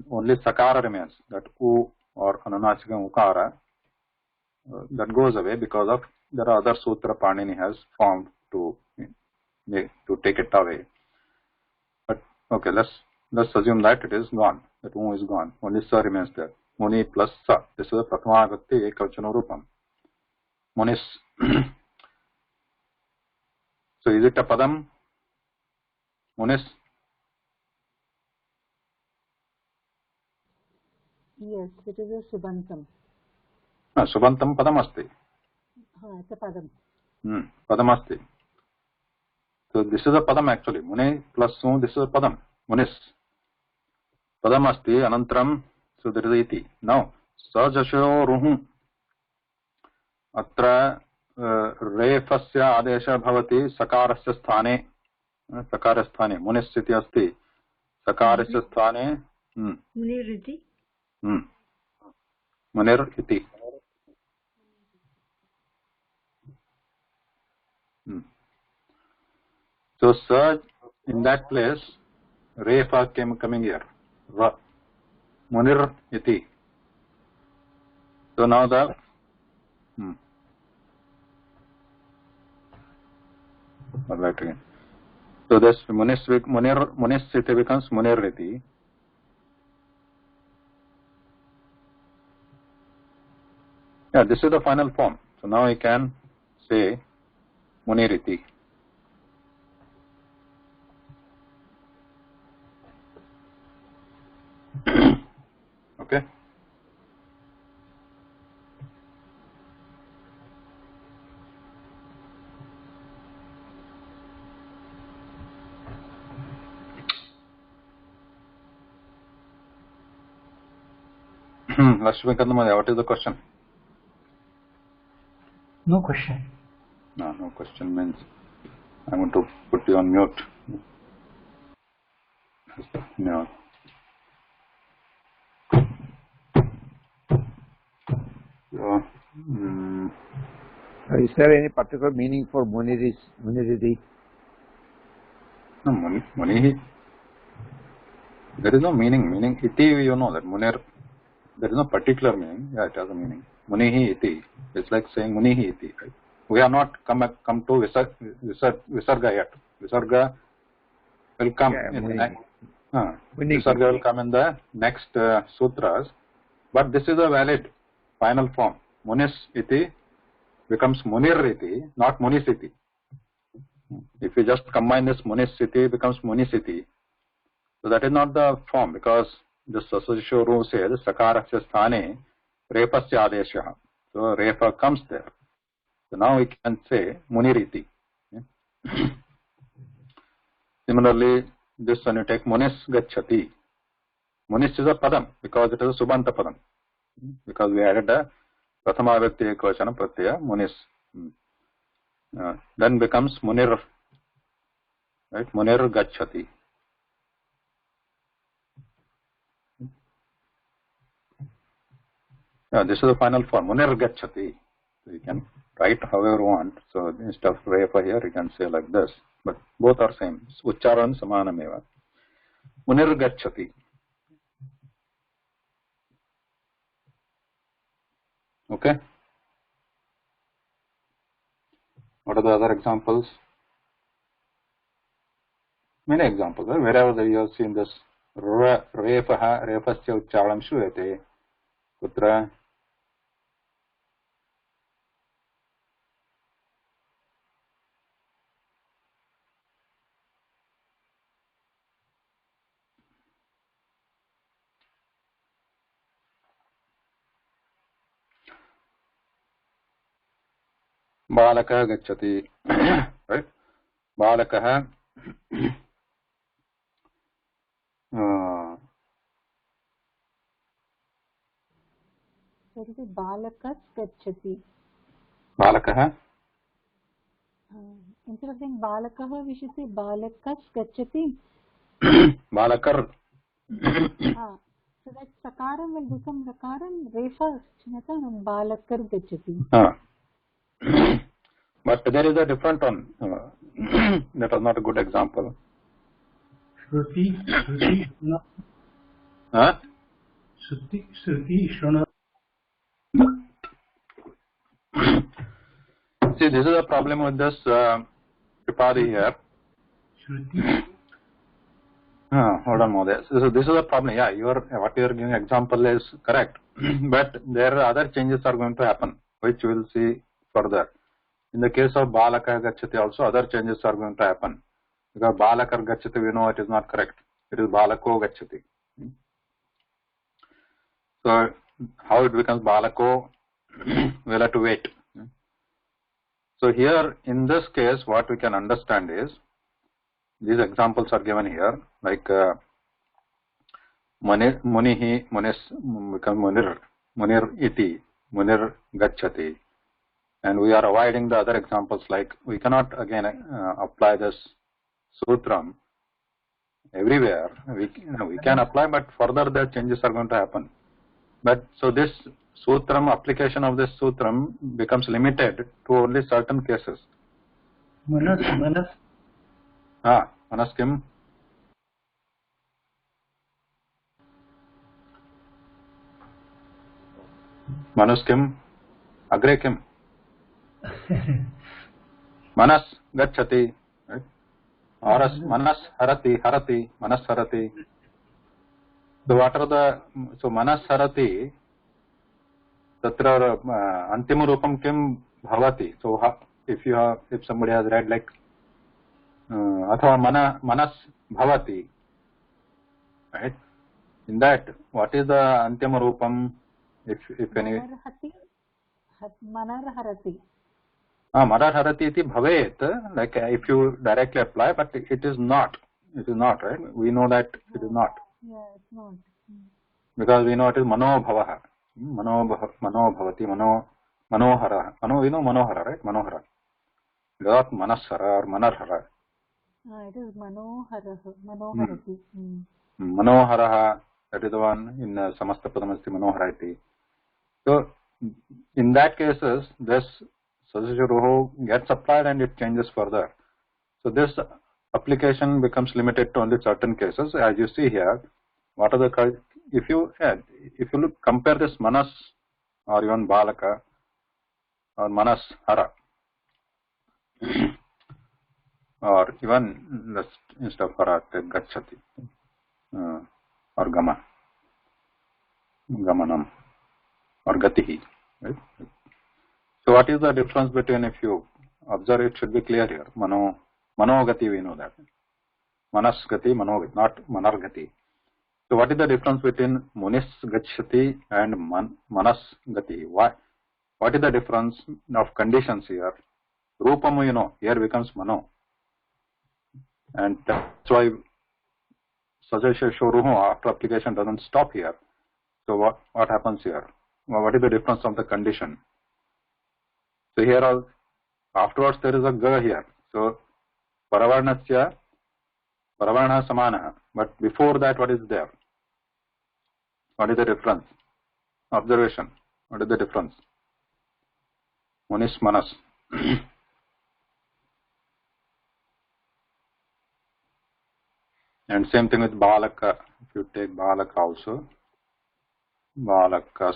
[SPEAKER 1] only sakara remains. That u or anunasika ukara that goes away because of there are other sutra Panini has formed to take it away. But okay, let's assume that it is gone. That u is gone. Only sa remains there. Muni plus sa. This is a prathama vyakti ekavachana rupam. Munis. So is it a padam? Munis?
[SPEAKER 3] Yes, it is a Subantam.
[SPEAKER 1] Subantam padam asti.
[SPEAKER 3] It's a Padam.
[SPEAKER 1] Padam asti. So this is a padam actually. Muni plus su, this is a padam. Munis. Padam asti, anantram, so there is iti. Now, sajasho ruhu. Atra रेफस्य आदेशः भवति सकारस्य स्थाने सकारस्थाने मुनिस्थिति अस्ति सकारस्य स्थाने
[SPEAKER 5] मुनिर् इति
[SPEAKER 1] मुनिर् इति so sir in that place refa came coming here munir iti so now the right again. So this munis becomes muniriti. Yeah, this is the final form. So now I can say muniriti. Okay. What is the question?
[SPEAKER 4] No question.
[SPEAKER 1] No question means I want to put you on mute. No. So,
[SPEAKER 8] is there any particular meaning for muniriti?
[SPEAKER 1] No, muni. There is no meaning. Meaning iti, you know that munir. There is no particular meaning. Yeah, it has a meaning. Munihi iti. It's like saying munihi iti. Right? We have not come to visarga yet. Visarga will come in the next. Visarga will come in the next sutras. But this is a valid final form. Munis iti becomes munir iti, not munis iti. If you just combine this munis iti, becomes munis iti. So that is not the form because the Sasasho rule says sakarasya sthane repasya adesha. So repa comes there. So now we can say muniriti. Similarly, this when you take munis gacchati, munis is a padam because it is a subanta padam, because we added a prathama vyakti ekvachana pratyaya munis. Then becomes munir, right? Munir gacchati. This is the final form, munir gacchati. So you can write however you want. So instead of repa here, you can say like this. But both are same. Ucharan samanameva. Munir gacchati. Okay. What are the other examples? Many examples. Wherever you have seen this repaha, repasya ucharanam shuyate. Kutra. Balakah gacchati. Right? Balakah.
[SPEAKER 3] So it will be balakas gacchati.
[SPEAKER 1] Balakah.
[SPEAKER 3] Instead of saying balakah, we should say balakas gacchati.
[SPEAKER 1] Balakar.
[SPEAKER 3] So that sakaram will become sakaram, refa chinata and balakar gacchati.
[SPEAKER 1] But there is a different one. That was not a good example.
[SPEAKER 4] Shruti Shruti Shruna.
[SPEAKER 1] See, this is a problem with this Tripadi here.
[SPEAKER 4] Shruti.
[SPEAKER 1] Hold on, Mohdaya. So this is a problem. Yeah, what you are giving example is correct. But there are other changes are going to happen, which we will see further. In the case of Balaka Gacchati also, other changes are going to happen. Because Balakar Gacchati, we know it is not correct. It is Balako Gacchati. So, how it becomes Balako, we'll have to wait. So, here, in this case, what we can understand is, these examples are given here, like Munihi, Munis become Munir, Munir iti, Munir Gacchati. And we are avoiding the other examples, like we cannot again apply this sutram everywhere. We can apply, but further the changes are going to happen. But so this sutram, application of this sutram becomes limited to only certain cases.
[SPEAKER 4] Manas.
[SPEAKER 1] Manas kim? Manus kim? Agre kim? Manas gacchati, right? Or manas harati, manas harati. So what are the, so manas harati, tatra antima rupam kim bhavati. So if somebody has read like athava manas bhavati, right? In that, what is the antima rupam, if any?
[SPEAKER 3] Manar harati.
[SPEAKER 1] Manar harati iti bhavet, like if you directly apply, but it is not. It is not, right? We know that it is not.
[SPEAKER 3] Yeah, it's not.
[SPEAKER 1] Because we know it is mano bhavaha. Mano bhavati, manohara. We know manohara, right? Manohara. Not manashara or manarhara.
[SPEAKER 3] It is manoharati.
[SPEAKER 1] Manoharaha, that is the one in samasta padamasti manohara iti. So, in that cases, this Sasasya gets applied and it changes further. So this application becomes limited to only certain cases. As you see here, what are the, if you look, compare this manas or even balaka or manas hara, or even instead of hara, gacchati or gamanam or gatihi, right? So what is the difference between, if you observe, it should be clear here. Manogati, we know that. Manas gati, manogati, not manargati. So what is the difference between munis gacchati and manas gati? Why? What is the difference of conditions here? Rupamu, here becomes mano. And that's why Shuruhu after application doesn't stop here. So what happens here? Well, what is the difference of the condition? So here afterwards there is a ga here. So Paravarnasya Paravarna Samana. But before that, what is there? What is the difference? Observation. What is the difference? One is manas. And same thing with balaka. If you take balaka also, balakas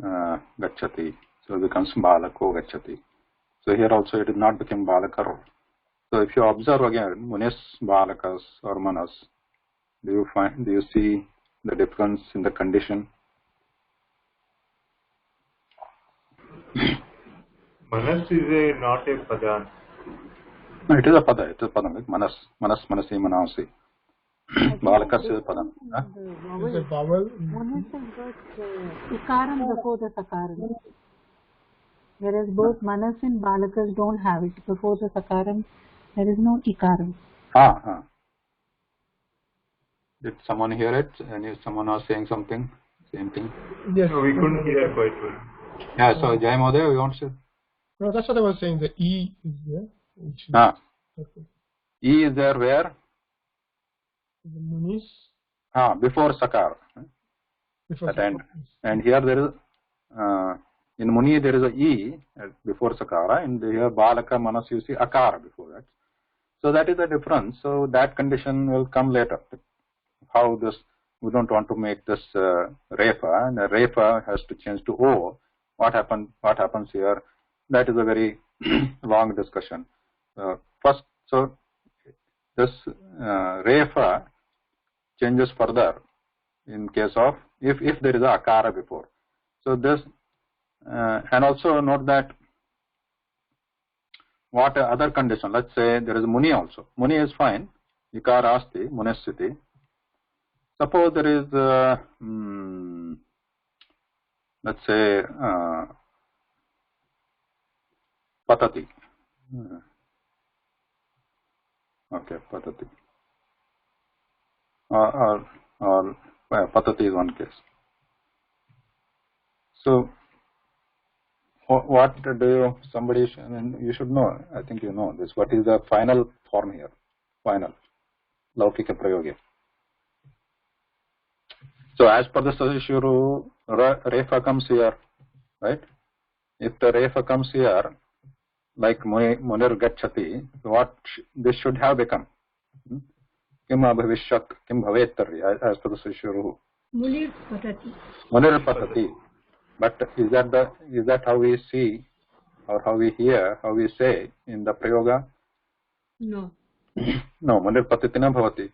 [SPEAKER 1] gacchati. So it becomes balako gacchati. So here also it is not become balakaro. So if you observe again, munis, balakas or manas, do you see the difference in the condition?
[SPEAKER 7] Manas is not a pada.
[SPEAKER 1] No, it is a pada. It is a pada like manas, manasi, manasi. Balakas is a pada. Huh?
[SPEAKER 6] Is a vowel.
[SPEAKER 3] Manas has got ikaram before the sakaram. Whereas both manas and balakas don't have it. Before the sakaram, there is no ikaram.
[SPEAKER 1] Did someone hear it? And if someone was saying something, same thing?
[SPEAKER 6] Yes.
[SPEAKER 7] No, we couldn't hear quite well.
[SPEAKER 1] Yeah, so Jai Mahodaya, you want to say?
[SPEAKER 6] No, that's what I was saying. The E is there. Okay.
[SPEAKER 1] E is there where?
[SPEAKER 6] The munis.
[SPEAKER 1] Before sakar.
[SPEAKER 6] Before
[SPEAKER 1] At end. And here there is, in muni there is a E before sakara, and here balaka manas you see akara before that. So that is the difference. So that condition will come later. How this, we don't want to make this refa, and the refa has to change to O. What happens here? That is a very long discussion. First, so this refa changes further in case of if there is a akara before. So this and also note that what other condition? Let's say there is muni also. Muni is fine. Ikara asti munisiti. Suppose there is let's say patati. Okay, patati. Or patati is one case. So what do you, somebody, you should know, I think you know this, what is the final form here? Final. Laukika prayoga. So as per the Sashishuru, refa comes here, right? If the refa comes here, like munir gacchati, what this should have become? Kim abhavishyat, kim bhavettari, as per the Sashishuru.
[SPEAKER 5] Munir patati.
[SPEAKER 1] Munir patati. But is that how we see, or how we hear, how we say in the prayoga?
[SPEAKER 5] No.
[SPEAKER 1] No, munir patati na bhavati.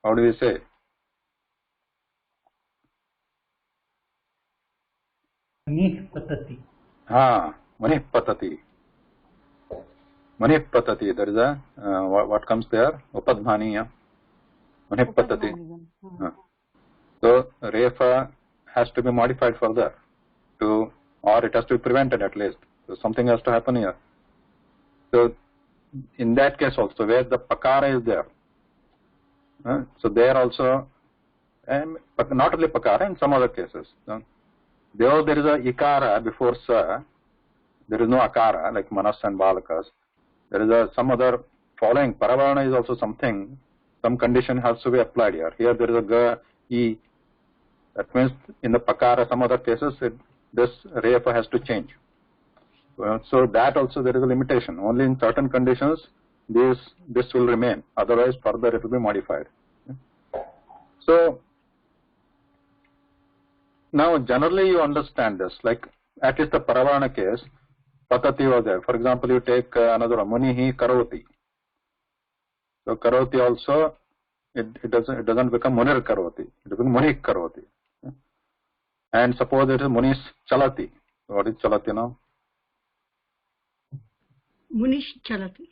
[SPEAKER 1] How do we say?
[SPEAKER 4] Manih patati.
[SPEAKER 1] Manih patati. Manih patati. There is a what comes there? Upadbhaniya. Manih patati. So refa has to be modified further or it has to be prevented at least. So something has to happen here. So in that case also, where the pakara is there, so there also, and not only pakara, in some other cases. There is a ikara before sa, there is no akara like manas and balakas. There is some other following. Paravarna is also something, some condition has to be applied here. Here there is a ga, e. That means in the pakara, some other cases, this refa has to change. So that also there is a limitation. Only in certain conditions, this will remain. Otherwise, further it will be modified. So now generally you understand this. Like at least the paravarna case, patati was there. For example, you take another one, munihi karoti. So karoti also, it doesn't become munir karoti. It becomes munik karoti. And suppose it is munis chalati. What is chalati now?
[SPEAKER 5] Munish chalati.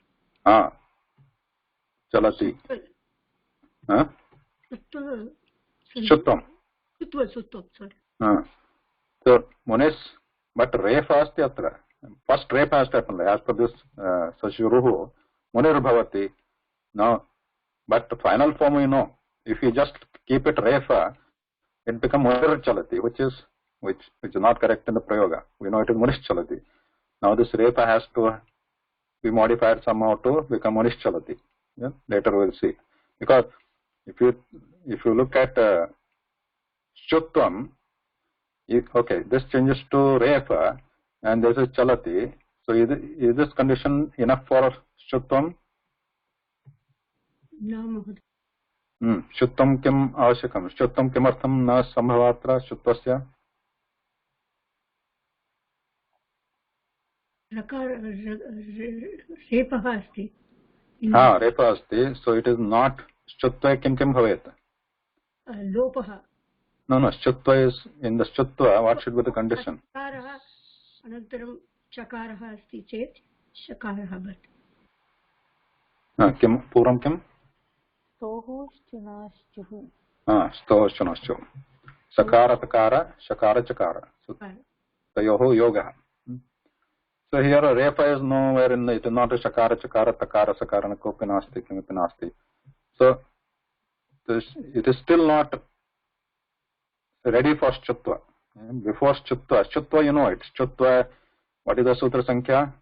[SPEAKER 1] Chalati.
[SPEAKER 5] Shutvam, sorry.
[SPEAKER 1] So munis, but refa asti atra. First refa has to happen. As per this Sashuruhu, munir bhavati. Now, But the final form, if you just keep it refa, it becomes munir chalati, which is not correct in the prayoga. We know it is munish chalati. Now this refa has to be modified somehow to become munish chalati. Yeah? Later we'll see. Because if you look at shutvam, okay, this changes to refa and this is chalati. So is this condition enough for shutvam?
[SPEAKER 5] No.
[SPEAKER 1] शुत्वं किम् आवश्यकं शुत्वं किमर्थं न सम्भवात्र शुत्वस्य
[SPEAKER 5] रेपः अस्ति
[SPEAKER 1] रेपः अस्ति so it is not शुत्वे किं भवेत्
[SPEAKER 5] लोपः
[SPEAKER 1] no शुत्व इज इन द शुत्व what should be the condition
[SPEAKER 5] चकारः अनन्तरं चकारः अस्ति चेत् शकारः भवति
[SPEAKER 1] किं पूर्वं किं स्तोश्चुनाश्चुः सकार तकार शकार चकार तयोः योगः so here refa is nowhere in it is not a shakara chakara takara sakara kopi nasti kimapi nasti so it is still not ready for shutva before shutva you know it shutva what is the sutra sankhya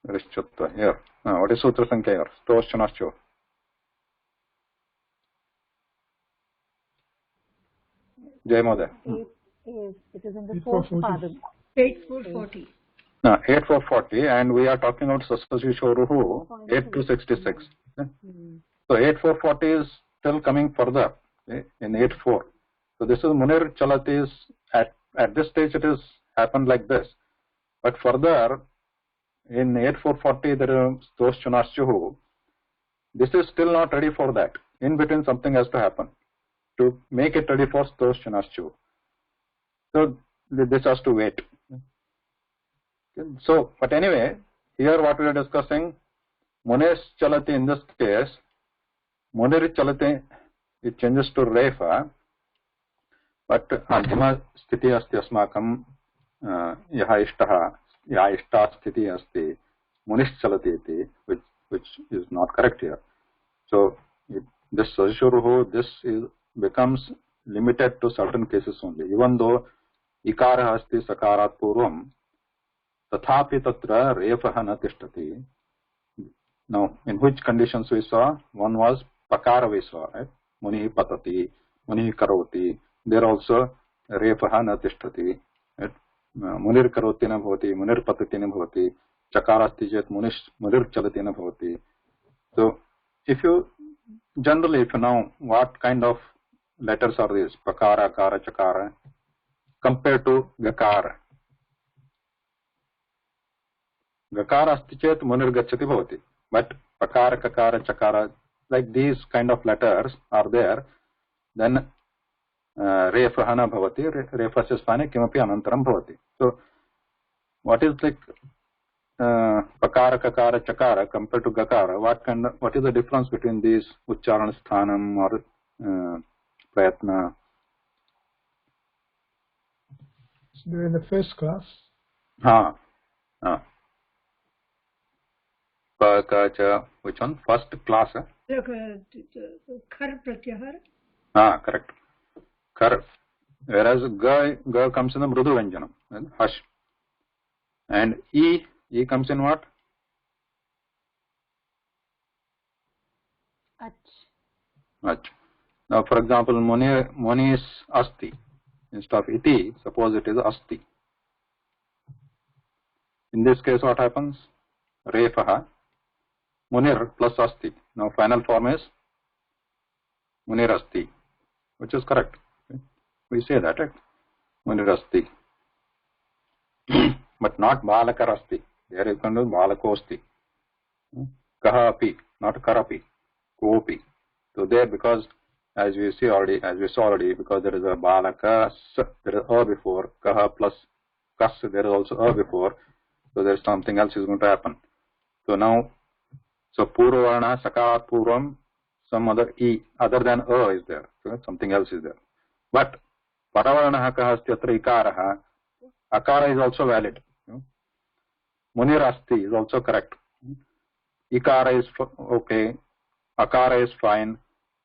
[SPEAKER 1] Rishchutva here. What is Sutra Sankhya here? Stoshchanascho. Jai Moda.
[SPEAKER 3] It is in the fourth padam.
[SPEAKER 5] 8440.
[SPEAKER 1] 8440 and we are talking about Sasashishoruhu 8266. Okay? So 8440 is still coming further in 84. So this is Munir Chalati is at this stage it is happened like this. But further in 8440 there is Stoshchanaschuhu. This is still not ready for that. In between something has to happen to make it ready for Stoshchanaschuhu. So this has to wait. So, but anyway, here what we are discussing, Munesh Chalati in this case, Munir Chalati, it changes to Refa, but Antima Sthiti Asti Asmakam Yaha Ishta Sthiti Asti, Munish Chalati iti, which is not correct here. So, this Sashuruhu, this becomes limited to certain cases only, even though Ikara Asti Sakarat Purvam, Tathapi Tatra Refaha na tishtati. Now, in which conditions we saw? One was Pakara we saw, right? Muni patati, Muni karoti. There also Refaha na tishtati. Right? Munir karoti na bhavati, Munir patati na bhavati, Chakarasti jet Munir chalati na bhavati. So, if you know what kind of letters are these, Pakara, Kara, Chakara, compared to Gakara. Gakara asti chet munir gacchati bhavati. But Pakara, Kakara, Chakara, like these kind of letters are there, then Refahana bhavati, Refasya sthane kimapi anantaram bhavati. So, what is like Pakara, Kakara, Chakara compared to Gakara? What is the difference between these Uchcharan sthanam or Prayatna?
[SPEAKER 6] So they're in the first class.
[SPEAKER 1] Which one? First class.
[SPEAKER 5] Khar pratyahar.
[SPEAKER 1] Correct. Khar. Whereas ga comes in the mrudu vyanjanam, hush. And e comes in what? Ach. Now, for example, moni is asti. Instead of iti, suppose it is asti. In this case, what happens? Refaha. Munir plus asti. Now final form is Munir asti, which is correct. Okay. We say that, right? Munir asti. But not Balakar asti. There you can do Balakosti. Kaha api, not Karapi. Kopi. So there, because as we saw already, because there is a Balaka, there is a before, Kaha plus Kas, there is also a before. So there is something else is going to happen. So now, Purvarna, Sakarat Purvam, some other E other than A is there. So something else is there. But Paravarna Kahasti Atra Ikaraha, Akara is also valid. Munirasti is also correct. Ikara is okay. Akara is fine.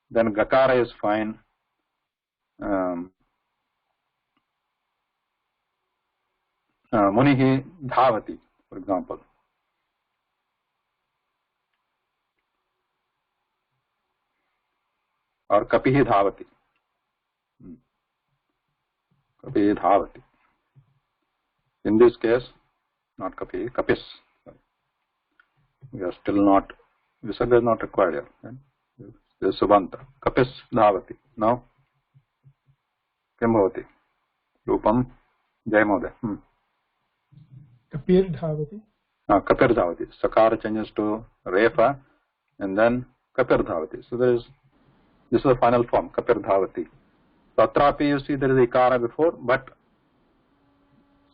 [SPEAKER 1] Then Gakara is fine. Munihi Dhavati, for example. Or Kapihi Dhavati. Kapihi Dhavati. In this case, not Kapihi, Kapis. We are still not, Visarga is not required here. Right? This is Subanta. Kapis Dhavati. Now, Kim Bhavati? Rupam Jayamode.
[SPEAKER 6] Kapir Dhavati.
[SPEAKER 1] Kapir Dhavati. Sakara changes to Refa and then Kapir Dhavati. So this is the final form, Kapir Dhavati. So Atrapi you see there is Ikara before, but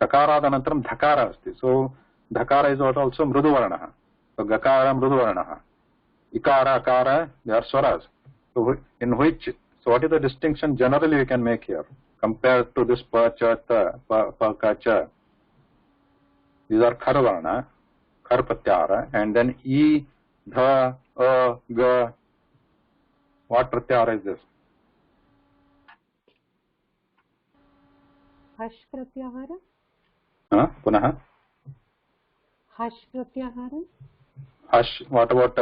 [SPEAKER 1] Sakara Anantram Dhakara asti. So Dhakara is also Mrudu Varnaha. So Gakara Mrudu Varnaha. Ikara, Akara, they are Swaras. So in which, so what is the distinction generally we can make here compared to this Pa, Cha, Ta, Pa, Ka, Cha? These are Khar Varna, Khar Pratyara, and then E, Dha, A, Ga. What Pratyara is this?
[SPEAKER 3] Hash Pratyahara?
[SPEAKER 1] Punaha?
[SPEAKER 3] Hash Pratyahara?
[SPEAKER 1] Hash, what about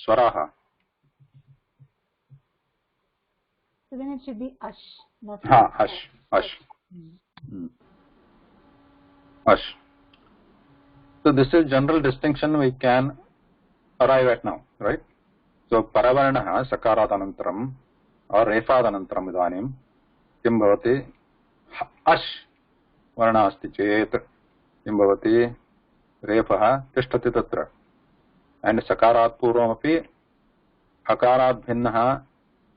[SPEAKER 1] Swaraha?
[SPEAKER 3] So then it should be Ash, not
[SPEAKER 1] Hash, Hash. Hash. So this is general distinction we can arrive at now, right? So Paravarnaha Sakaradanantaram or Refadanantaram idanim Kim bhavati Ash Varna asti chet Kim bhavati Refaha tishtati tatra and Sakarat Purvam api Akarat Bhinnaha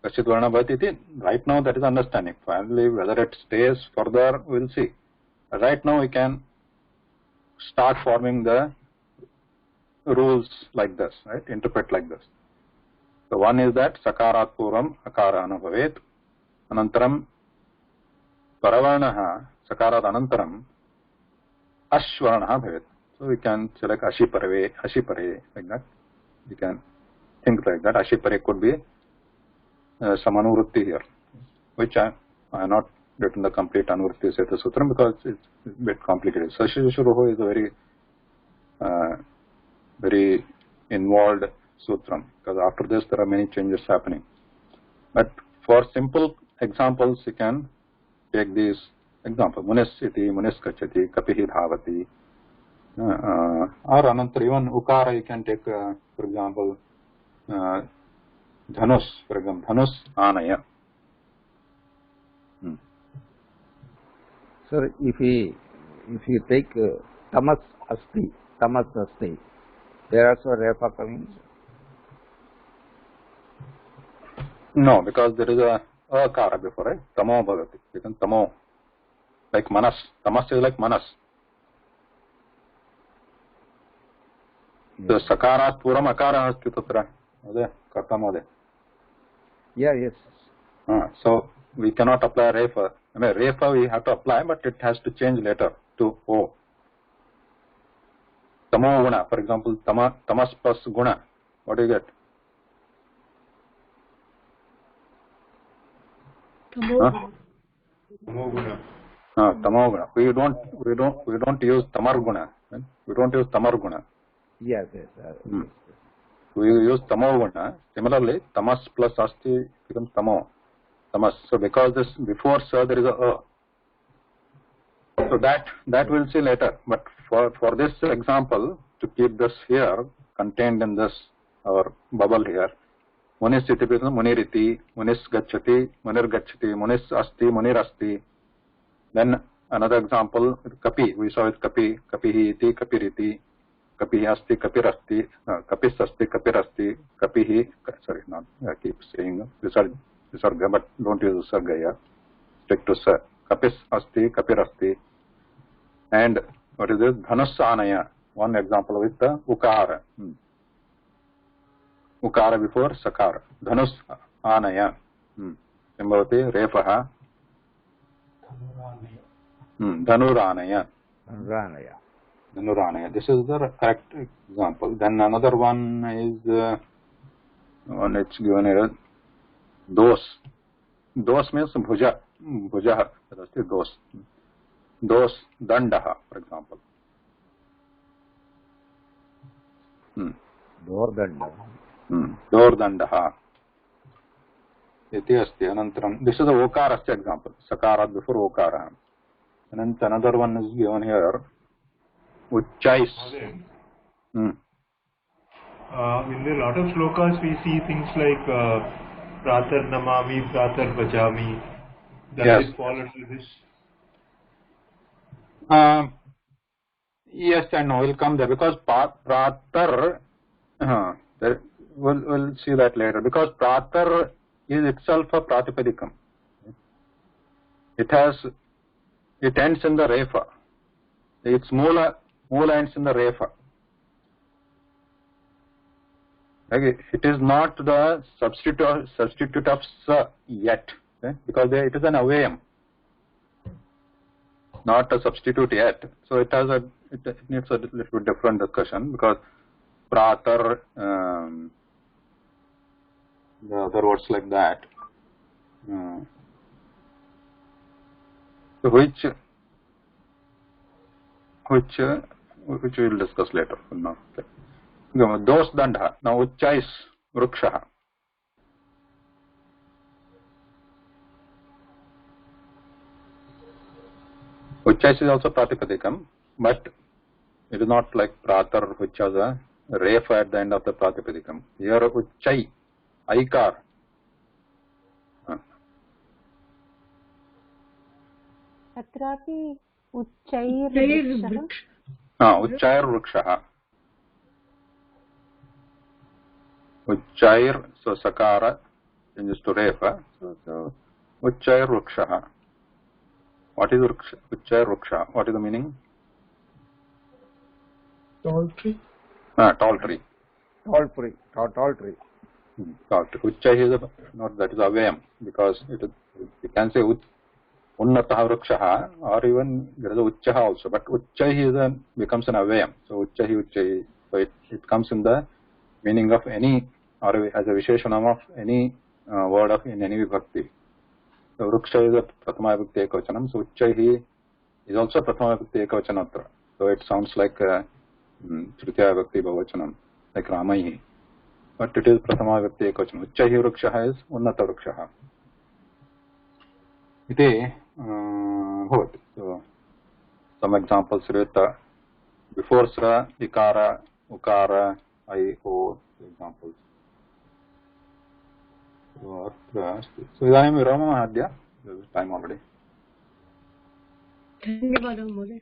[SPEAKER 1] Kashit Varna bhavati iti. Right now that is understanding. Finally whether it stays further we'll see. Right now we can start forming the rules like this, right? Interpret like this. So one is that Sakarat Purvam Akara Anubhavet Anantaram Paravarnaha Sakarat Anantaram Ashvarnaha Bhavet. So we can select Ashipare, like that. We can think like that. Ashipare could be some Anuvrutti here, which I have not written the complete Anuvrutti Seta Sutram because it's a bit complicated. Sashishushuroho is a very involved sutram because after this there are many changes happening. But for simple examples, you can take these examples. Munis iti, munis kachati, kapihi dhavati, or anantar even ukara you can take, for example, dhanus, for example, dhanus anaya.
[SPEAKER 8] Sir, if you take tamas asti, there also refa coming.
[SPEAKER 1] No, because there is a akara before, right? Tamo bhavati. Becomes tamo, like manas. Tamas is like manas. The sakarat puram akara asti tatra. Ade kartamode.
[SPEAKER 8] Yeah, yes.
[SPEAKER 1] So we cannot apply refa. I mean refa we have to apply, but it has to change later to o. Tamo guna, for example, tamas plus guna. What do you get?
[SPEAKER 5] Tamo
[SPEAKER 7] Tamoguna.
[SPEAKER 1] Tamoguna. We don't use tamarguna. Right? We don't use tamarguna.
[SPEAKER 8] Yes.
[SPEAKER 1] We use tamoguna. Similarly, tamas plus asti becomes tamo. Tamas. So because this before sir there is a. So that we'll see later. But for this example, to keep this here contained in this our bubble here, munis iti becomes muniriti, munis gacchati, munir gacchati, munis asti, munir asti. Then another example, kapi. We saw it kapi, kapihi iti, kapiriti, kapihi asti, kapirasti, kapis asti, kapirasti, kapihi. Sorry, not I keep saying visarga, but don't use visarga here. Stick to sir. Kapis asti, kapirasti. And what is this? Dhanusanaya. One example with the ukara. Ukara before sakara. Dhanus anaya. Simbhavati refaha. Dhanuranaya.
[SPEAKER 8] Ranaya.
[SPEAKER 1] Dhanuranaya. This is the correct example. Then another one is one it's given here. Dos. Dos means bhuja. Bhuja. That's the dos. Dos dandaha, for example.
[SPEAKER 8] Dordanda.
[SPEAKER 1] Dordandaha. Iti asti. Anantaram. This is the okarasya example. Sakara before okara. And then another one is given here. Uchchais.
[SPEAKER 7] In a lot of slokas we see things like pratar namami, pratar bhajami. Does it fall under this?
[SPEAKER 1] Yes and no, we'll come there because pratar, we'll see that later, because pratar is itself a pratipadikam. It ends in the refa. Its moola ends in the refa. Okay. It is not the substitute of sa yet, because it is an avayam, not a substitute yet. So it needs a little bit different discussion, because pratar, the other words like that, which we will discuss later. No. Okay. Dos dandha. Now uchchais vrukshaha. Uchchais is also pratipadikam, but it is not like pratar, which has a refa at the end of the pratipadikam. Here uchchai, aikar.
[SPEAKER 3] Atrapi uchchair
[SPEAKER 1] Uchchair vrukshaha. Uchchair, so sakara changes to refa. So uchchair vrukshaha. What is uchchair vruksha? What is the meaning?
[SPEAKER 6] Tall tree.
[SPEAKER 1] Tall tree.
[SPEAKER 8] Tall tree.
[SPEAKER 1] Tall tree. Uchchai is not, that is avayam, because you can say unnataha vrukshaha, or even there is a uchchaha also, but uchchai becomes an avayam. So uchchai. So it comes in the meaning of any, or as a visheshanam of any word in any vibhakti. So vruksha is a prathama vibhakti ekavachanam. So uchchai is also prathama vibhakti ekavachanatra. So it sounds like tritiya vibhakti bhavachanam, like ramaihi. But it is prathama vibhakti ekavachanam. Uchchai vrukshaha is unnata vrukshaha. Iti bhavati. So some examples rita before sa, ikara, ukara, I, O, examples. So idanim viramam adya. There is time already.
[SPEAKER 5] धन्यवादः महोदय.